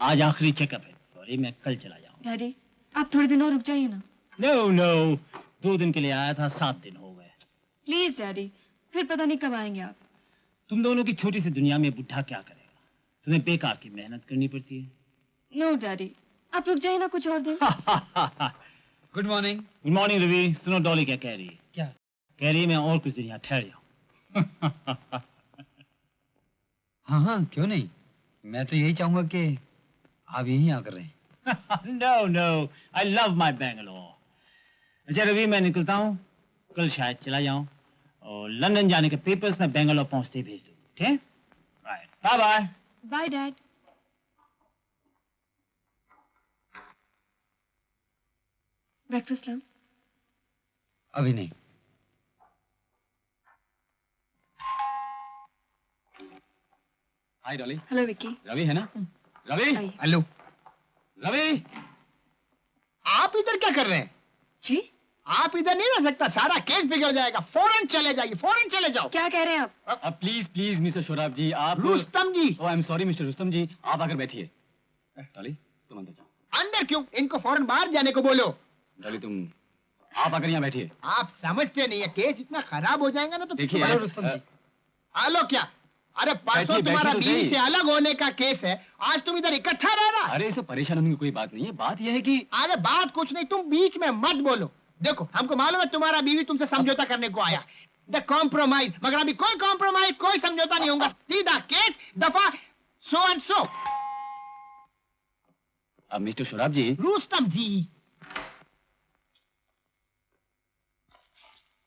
आज आखिरी चेकअप है। सॉरी, मैं कल चला जाऊंगा। डैडी आप थोड़े दिन और रुक जाइए ना। नो नो, 2 दिन के लिए आया था, 7 दिन हो गए। प्लीज डैडी, फिर पता नहीं कब आएंगे आप। तुम दोनों की छोटी सी दुनिया में बुढ़ा क्या करेगा? तुम्हें बेकार की मेहनत करनी पड़ती है। नो डैडी, आप रुक जाइए ना कुछ और दिन। Good morning. Good morning Ravi. सुनो डॉली क्या कह रही है? क्या? कह रही है मैं और कुछ दिन यहाँ ठहर जाऊं। हाँ हाँ, क्यों नहीं, मैं तो यही चाहूंगा कि आप यहीं आकर रहें। No no, I love my Bangalore. अच्छा रवि, मैं निकलता हूँ, कल शायद चला जाऊं, और लंदन जाने के पेपर्स मैं बैंगलोर पहुंचते ही भेज दूँ। ठीक? Right, bye bye. Bye dad. Breakfast लाऊं? अभी नहीं। Hi Dolly. Hello Vicky. Ravi है ना? रवि। आइए। हेलो, रवि। आप इधर क्या कर रहे हैं? जी आप इधर नहीं रह सकता, सारा केस बिगड़ जाएगा। फौरन चले जाइए, फौरन चले जाओ। क्या कह रहे हैं आप? अब please please mister Sohrab ji, आप। Rustam ji. Oh I am sorry mister Rustam ji, आप आकर बैठिए। डॉली तुम अंदर जाओ। अंदर क्यों? इनको फौरन बाहर जाने को बोलो। डॉली तुम, आप आकर यहाँ बैठिए। आप समझते नहीं है, केस इतना खराब हो जाएगा ना तो देखिए, तुम्हारा रुस्तम जी। हेलो क्या? अरे परसों बैठिए, तुम्हारा बैठिए तो बीवी सही। से अलग होने का केस है, आज तुम इधर इकट्ठा रह रहा। अरे इसे परेशान होने की कोई बात नहीं है, बात यह है कि। अरे बात कुछ नहीं, तुम बीच में मत बोलो। देखो हमको मालूम है तुम्हारा बीवी तुमसे समझौता करने को आया, द कॉम्प्रोमाइज, मगर अभी कोई कॉम्प्रोमाइज, कोई समझौता नहीं होगा, सीधा केस, दफा सो एंड सो। अब मिस्टर शोराब जी। रुस्तम जी।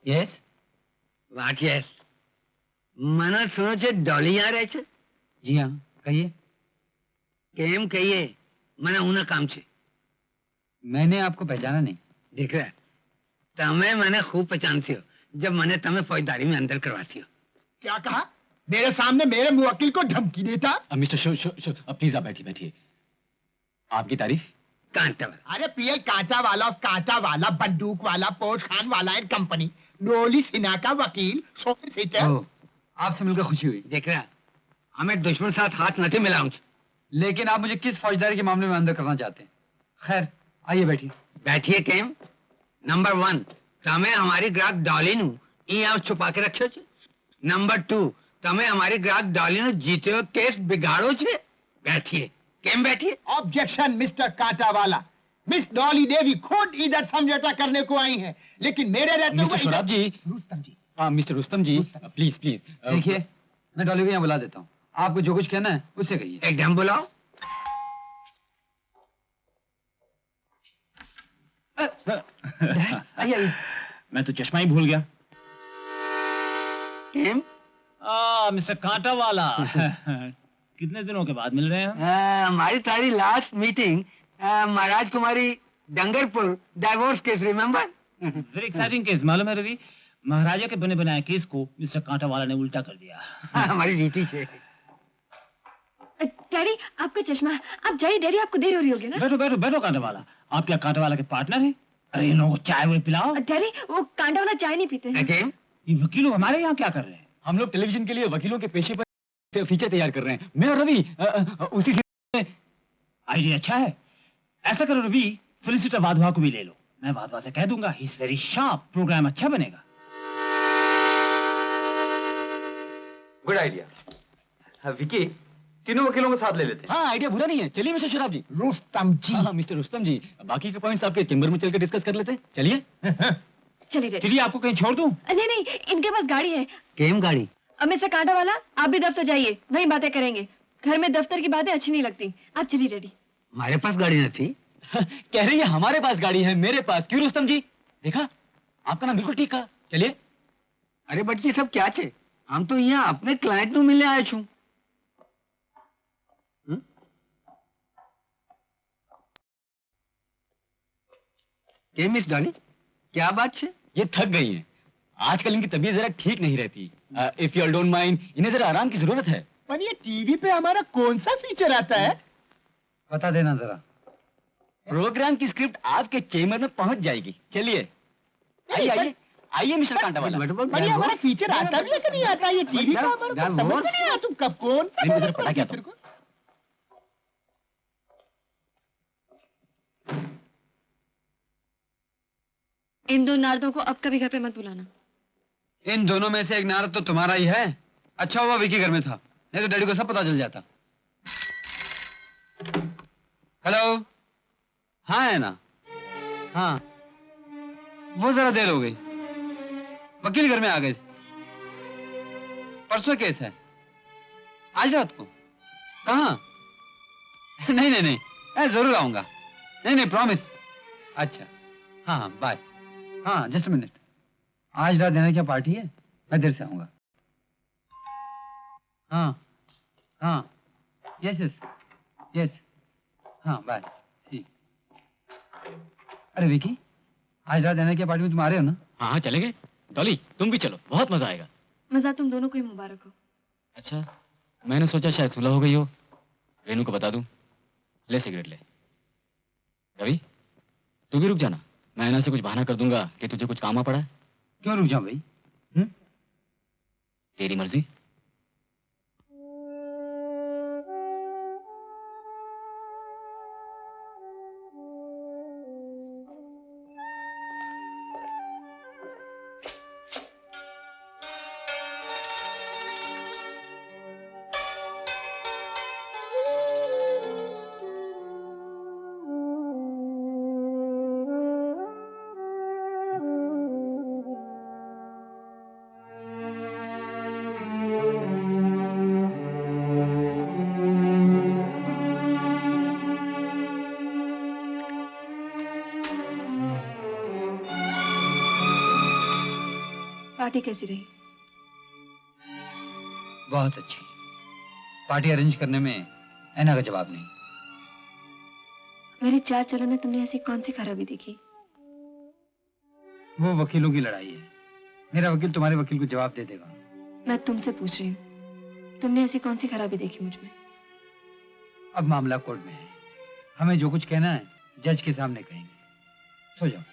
યસ વાત યસ મને સુનો છે ડોલી આ રહે છે? जी हाँ, कहिए। કેમ કહીએ, મને ઉના કામ છે। मैंने आपको पहचाना नहीं। દીકરા તમે મને खूब पहचानती हो जब मैंने તમે फौजदारी में अंदर करवाती हो। क्या कहा? मेरे सामने मेरे मुवक्किल को धमकी देता? मिस्टर प्लीज आप बैठिए बैठिए। आपकी तारीफ। कांटा वाला। अरे पीएल कांटा वाला, कांटा वाला, बंदूक वाला, पोश खान वाला एंड कंपनी, डोली सिन्हा का वकील, सोलिसिटर। ओह, आपसे मिलकर खुशी हुई। દીકરા हमें दुश्मन साथ हाथ नहीं मिलाऊं छे। लेकिन आप मुझे किस फौजदारी के मामले में अंदर करना चाहते हैं? खैर आइए बैठिए। बैठिए केम। नंबर 1 તમે અમારી ગ્રાહક ડોલીનું અહીંયા છુપા કે રાખ્યો છે। નંબર 2 તમે અમારી ગ્રાહક ડોલીનો જીત્યો કેસ બિગાડો છે। बैठिए। केम बैठिए। ऑब्जेक्शन मिस्टर कांटा वाला, मिस डॉली देवी खुद इधर समझौता करने को आई हैं, लेकिन मेरे रहते मिस्टर हुए शोराब जी। रुस्तम जी। हाँ mister Rustam ji, please please. देखिए, मैं डॉली को यहाँ बुला देता हूँ, आपको जो कुछ कहना है उससे कहिए। एकदम बुलाओ। आइए। मैं तो चश्मा ही भूल गया। केम? मिस्टर कांटा वाला। कितने दिनों के बाद मिल रहे हैं? हमारी तारी last meeting Maharaj Kumari Dungarpur divorce case, remember? Very exciting case. मालूम है रवि, महाराजा के बने बनाए केस को मिस्टर कांटा वाला ने उल्टा कर दिया। हमारी ड्यूटी है। डैडी आपका चश्मा, आप जाइए डैडी, आपको देर हो रही होगी ना। बैठो बैठो बैठो कांटा वाला। आप क्या कांटा वाला के पार्टनर हैं? अरे इन लोगों को चाय वो पिलाओ। डैडी वो कांटा वाला चाय नहीं पीते हैं। केम? ये वकील हमारे यहाँ क्या कर रहे हैं? हम लोग टेलीविजन के लिए वकीलों के पेशे पर फीचर तैयार कर रहे हैं, मैं और रवि उसी से। आइडिया अच्छा है। ऐसा करो रवि, सोलिसिटर वाधवा को भी ले लो। मैं वाधवा से कह दूंगा, he is very sharp, program अच्छा बनेगा। Good idea. विकी, तीनों वकीलों को साथ ले लेते हैं। हाँ आइडिया बुरा नहीं है, चलिए मिस्टर शराब जी। रुस्तम जी। हाँ मिस्टर रुस्तम जी, बाकी के पॉइंट्स आपके चेंबर में चलकर डिस्कस कर लेते हैं, चलिए। चलिए डैडी। चलिए आपको कहीं छोड़ दूं? नहीं नहीं, इनके पास गाड़ी है। केम गाड़ी? अब मिस्टर कांटा वाला, आप भी दफ्तर जाइए, वहीं बातें करेंगे। घर में दफ्तर की बातें अच्छी नहीं लगती। आप चलिए डैडी। हमारे पास गाड़ी नहीं थी। कह रही है हमारे पास गाड़ी है, मेरे पास क्यों रुस्तम जी? देखा, आपका नाम बिल्कुल ठीक कहा, चलिए। अरे बट ये सब क्या छे? हम तो यहाँ अपने क्लाइंट नु मिलने आए छू। के मिस डॉली, क्या बात है? ये थक गई हैं। आजकल इनकी तबीयत जरा ठीक नहीं रहती। इफ यू डोंट माइंड, इन्हें जरा आराम की जरूरत है। पर ये टीवी पे हमारा कौन सा फीचर आता है? बता देना जरा। प्रोग्राम की स्क्रिप्ट आपके चेम्बर में पहुंच जाएगी, चलिए। आइए आइए आइए मिस्टर कांटा वाला। पर ये हमारा फीचर आता भी है कि नहीं आता? ये टीवी का हमारा कुछ समझ में नहीं आया, तुम कब कौन नहीं, मैं जरा पढ़ा क्या था? इन दो नारदों को अब कभी घर पे मत बुलाना। इन दोनों में से एक नारद तो तुम्हारा ही है। अच्छा हुआ विकी घर में था, नहीं तो डैडी को सब पता चल जाता। हेलो, हाँ है ना? हाँ, वो जरा देर हो गई। वकील घर में आ गए। परसों केस है, आज रात को। कहाँ? नहीं नहीं नहीं, मैं जरूर आऊंगा। नहीं नहीं, प्रॉमिस। अच्छा, हाँ हाँ, बाय। हाँ, जस्ट मिनट। आज रात देने क्या पार्टी है, मैं देर से आऊंगा। हाँ हाँ, यस यस यस, हाँ बाय, ठीक। अरे विकी, आज रात देने की पार्टी में तुम आ रहे हो ना? हाँ हाँ, चलेंगे। डॉली तुम भी चलो, बहुत मजा आएगा। मजा तुम दोनों को ही मुबारक हो। अच्छा, मैंने सोचा शायद सुलह हो गई हो, रेनू को बता दूं। ले सिगरेट ले। रवि, तू भी रुक जाना, मैं ऐना से कुछ बहाना कर दूंगा कि तुझे कुछ काम आ पड़ा है। क्यों रुक जाऊं भाई? तेरी मर्जी। पार्टी कैसी रही? बहुत अच्छी। पार्टी अरेंज करने में ऐना का जवाब नहीं। मेरे चाल चलन में तुमने ऐसी कौन सी खराबी देखी? वो वकीलों की लड़ाई है। मेरा वकील तुम्हारे वकील को जवाब दे देगा। मैं तुमसे पूछ रही हूँ, तुमने ऐसी कौन सी खराबी देखी मुझ में? अब मामला कोर्ट में है, हमें जो कुछ कहना है जज के सामने कहेंगे। सो जाओ।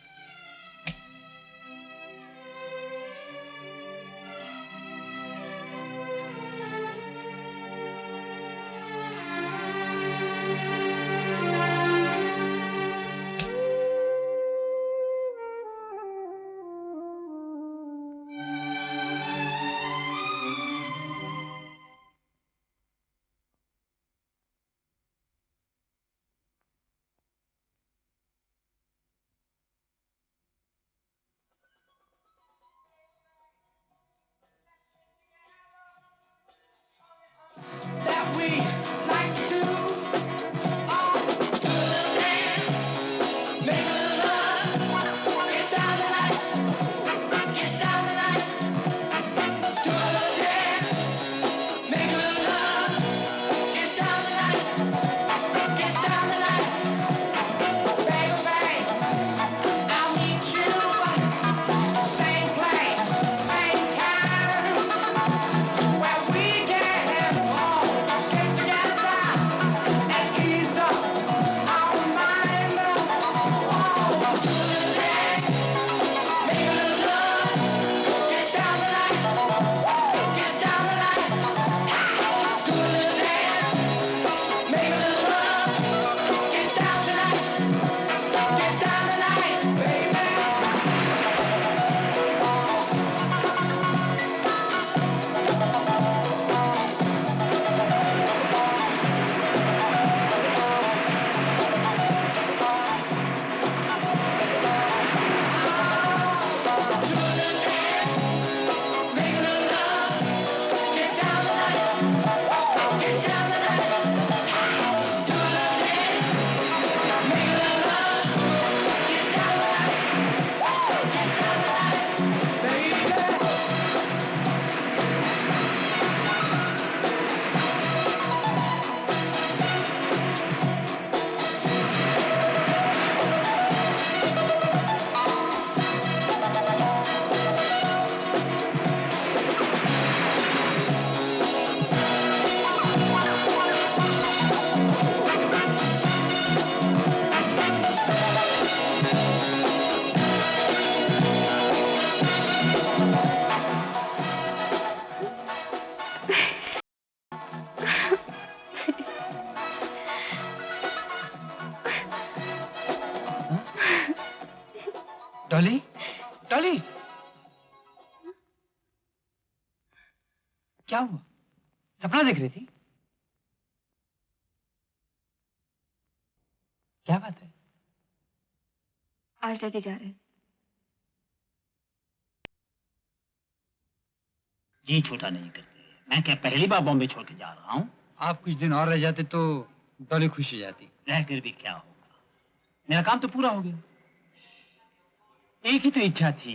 डॉली, डॉली, क्या हुआ? सपना देख रही थी? क्या बात है? आज डैडी जा रहे हैं। जी छोटा नहीं करते। मैं क्या पहली बार बॉम्बे छोड़ के जा रहा हूँ? आप कुछ दिन और रह जाते तो डॉली खुश हो जाती। रहकर भी क्या होगा, मेरा काम तो पूरा हो गया। एक ही तो इच्छा थी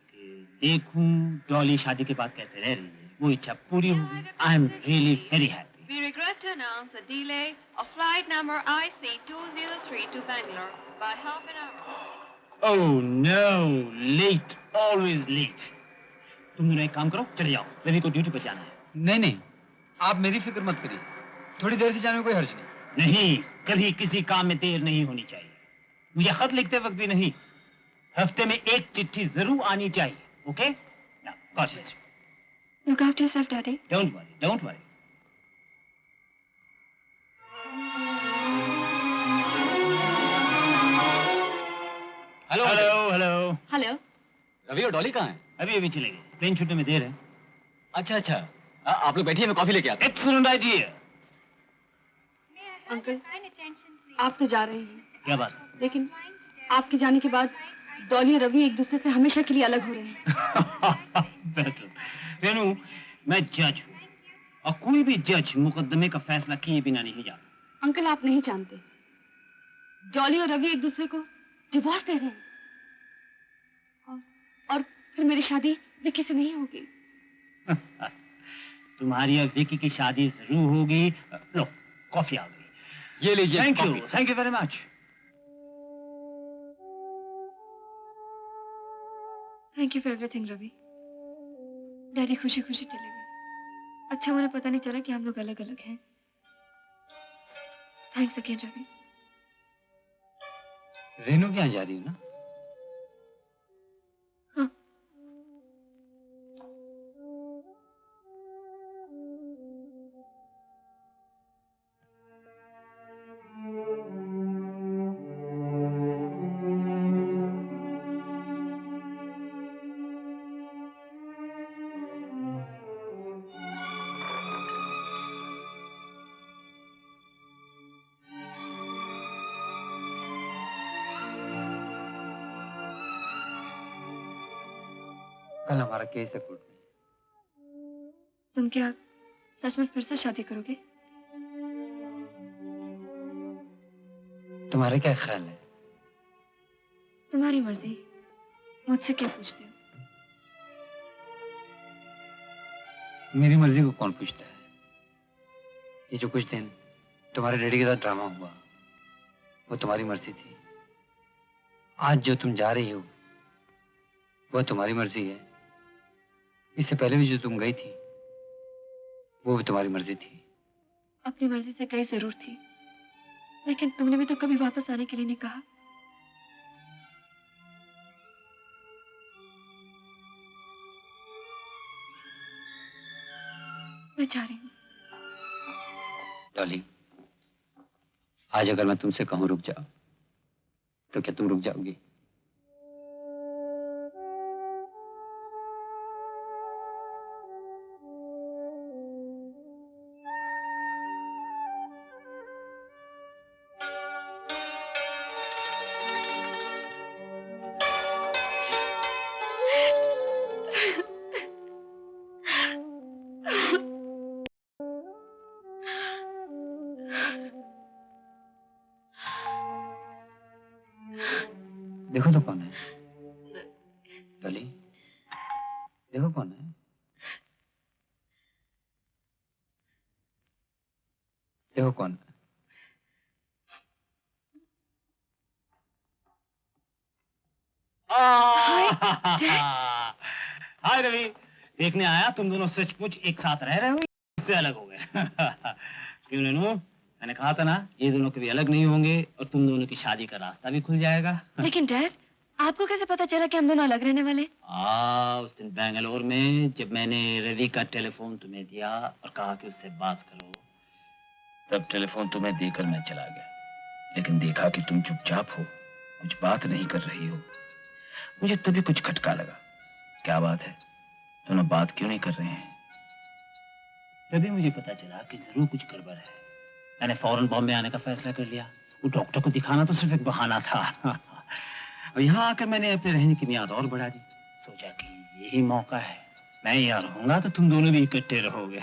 कि देखूं डॉली शादी के बाद कैसे रह रही है। वो इच्छा पूरी हो गई। I am really very happy. We regret to announce a delay of flight number IC203 to Bangalore by half an hour. Oh no, late, always late. तुम दोनों एक काम करो, चले जाओ, रवि को ड्यूटी पर जाना है। नहीं नहीं, आप मेरी फिक्र मत करिए, थोड़ी देर से जाने में कोई हर्ज नहीं। नहीं, कभी किसी काम में देर नहीं होनी चाहिए। मुझे खत लिखते वक्त भी नहीं, हफ्ते में एक चिट्ठी जरूर आनी चाहिए। Okay? Now, God bless you. Look after yourself, Daddy. Don't worry, don't worry. Hello hello hello. Hello. Ravi और डॉली कहाँ हैं? अभी अभी चले गए, प्लेन छूटने में देर है। अच्छा अच्छा, आप लोग बैठिए, मैं कॉफी लेके आता हूँ। Excellent idea. अंकल, आप तो जा रहे हैं, क्या बात? लेकिन आपके जाने के बाद डॉली और रवि एक दूसरे से हमेशा के लिए अलग हो रहे हैं। बेटर। रेनू, मैं जज हूँ और कोई भी जज मुकदमे का फैसला किए बिना नहीं जाता। अंकल, आप नहीं जानते, डॉली और रवि एक दूसरे को डिवोर्स दे रहे हैं और फिर मेरी शादी विक्की से नहीं होगी। तुम्हारी और विक्की की शादी जरूर होगी। लो, कॉफी आ गई। ये लीजिए। Thank you very much. Thank you for everything Ravi. Daddy खुशी खुशी चले गए। अच्छा, उन्हें पता नहीं चला कि हम लोग अलग अलग हैं। Thanks again Ravi. रेनू के यहाँ जा रही हो ना? हाँ। कल हमारा केस है कोर्ट में। तुम क्या सचमुच फिर से शादी करोगे? तुम्हारा क्या ख्याल है? तुम्हारी मर्जी, मुझसे क्या पूछते हो? मेरी मर्जी को कौन पूछता है? ये जो कुछ दिन तुम्हारे डैडी के साथ ड्रामा हुआ, वो तुम्हारी मर्जी थी। आज जो तुम जा रही हो, वो तुम्हारी मर्जी है। इससे पहले भी जो तुम गई थी, वो भी तुम्हारी मर्जी थी। अपनी मर्जी से गई जरूर थी, लेकिन तुमने भी तो कभी वापस आने के लिए नहीं कहा। मैं जा रही हूँ। डॉली, आज अगर मैं तुमसे कहूं रुक जाओ, तो क्या तुम रुक जाओगी? देखो तो कौन है? डॉली, देखो कौन है? देखो कौन है? हाय रवि, देखने आया तुम दोनों सचमुच एक साथ रह रहे हो, इससे अलग हो गए। क्यों रेनू, मैंने कहा था ना, ये दोनों कभी अलग नहीं होंगे और तुम दोनों की शादी का रास्ता भी खुल जाएगा। लेकिन डैड, आपको कैसे पता चला कि हम दोनों अलग रहने वाले? उस दिन बेंगलोर में जब मैंने रवि का टेलीफोन तुम्हें दिया और कहा कि उससे बात करो, तब टेलीफोन तुम्हें देकर मैं चला गया, लेकिन देखा कि तुम चुपचाप हो, कुछ बात नहीं कर रही हो। मुझे तभी कुछ खटका लगा। क्या बात है, दोनों बात क्यों नहीं कर रहे हैं? तभी मुझे पता चला कि जरूर कुछ गड़बड़ है। मैंने फौरन बॉम्बे आने का फैसला कर लिया। वो डॉक्टर को दिखाना तो सिर्फ एक बहाना था। और यहाँ आकर मैंने अपने रहने की मियाद और बढ़ा दी। सोचा कि यही मौका है, मैं यहाँ रहूंगा तो तुम दोनों भी इकट्ठे रहोगे।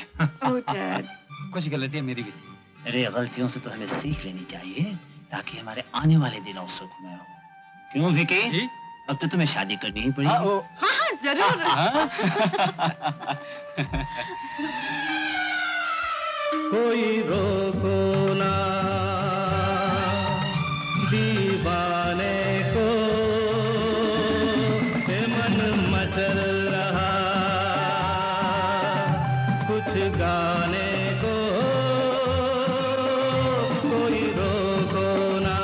कुछ गलतियां मेरी भी थी। अरे गलतियों से तो हमें सीख लेनी चाहिए ताकि हमारे आने वाले दिनों सुखमय हो। क्यों विकी? अब तो तुम्हें शादी करनी ही पड़ेगी। हाँ जरूर। कोई रोको ना दीवाने को, ये मन मचल रहा कुछ गाने को। कोई रोको ना